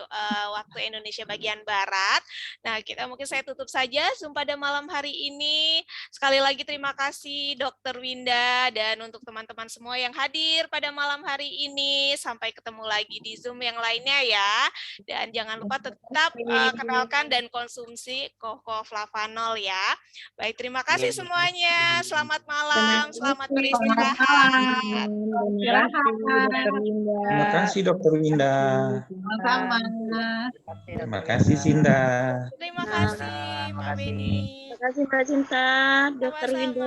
waktu Indonesia bagian Barat. Nah, mungkin saya tutup saja Zoom pada malam hari ini. Sekali lagi terima kasih Dokter Winda dan untuk teman-teman semua yang hadir pada malam hari ini. Sampai ketemu lagi di Zoom yang lainnya ya. Dan jangan lupa tetap kenalkan dan konsumsi kokooflavanol ya. Baik, terima kasih semuanya. Selamat malam, selamat beristirahat. Terima kasih Dokter Winda. Sama-sama. Terima kasih Sinda. Terima kasih Pak Beni. Terima kasih Mbak Cinta, Dokter Winda.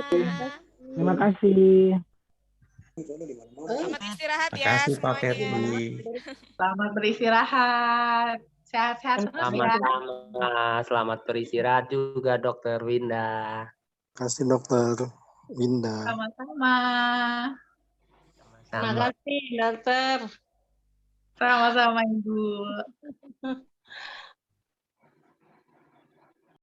Terima kasih. Selamat istirahat Terima ya kasih Pak semuanya. Ferdi. Selamat beristirahat. Sehat-sehat terus ya. Sama-sama. Selamat beristirahat juga Dokter Winda. Terima kasih Dokter Winda. Sama-sama. Terima kasih Dokter. Sama-sama Ibu.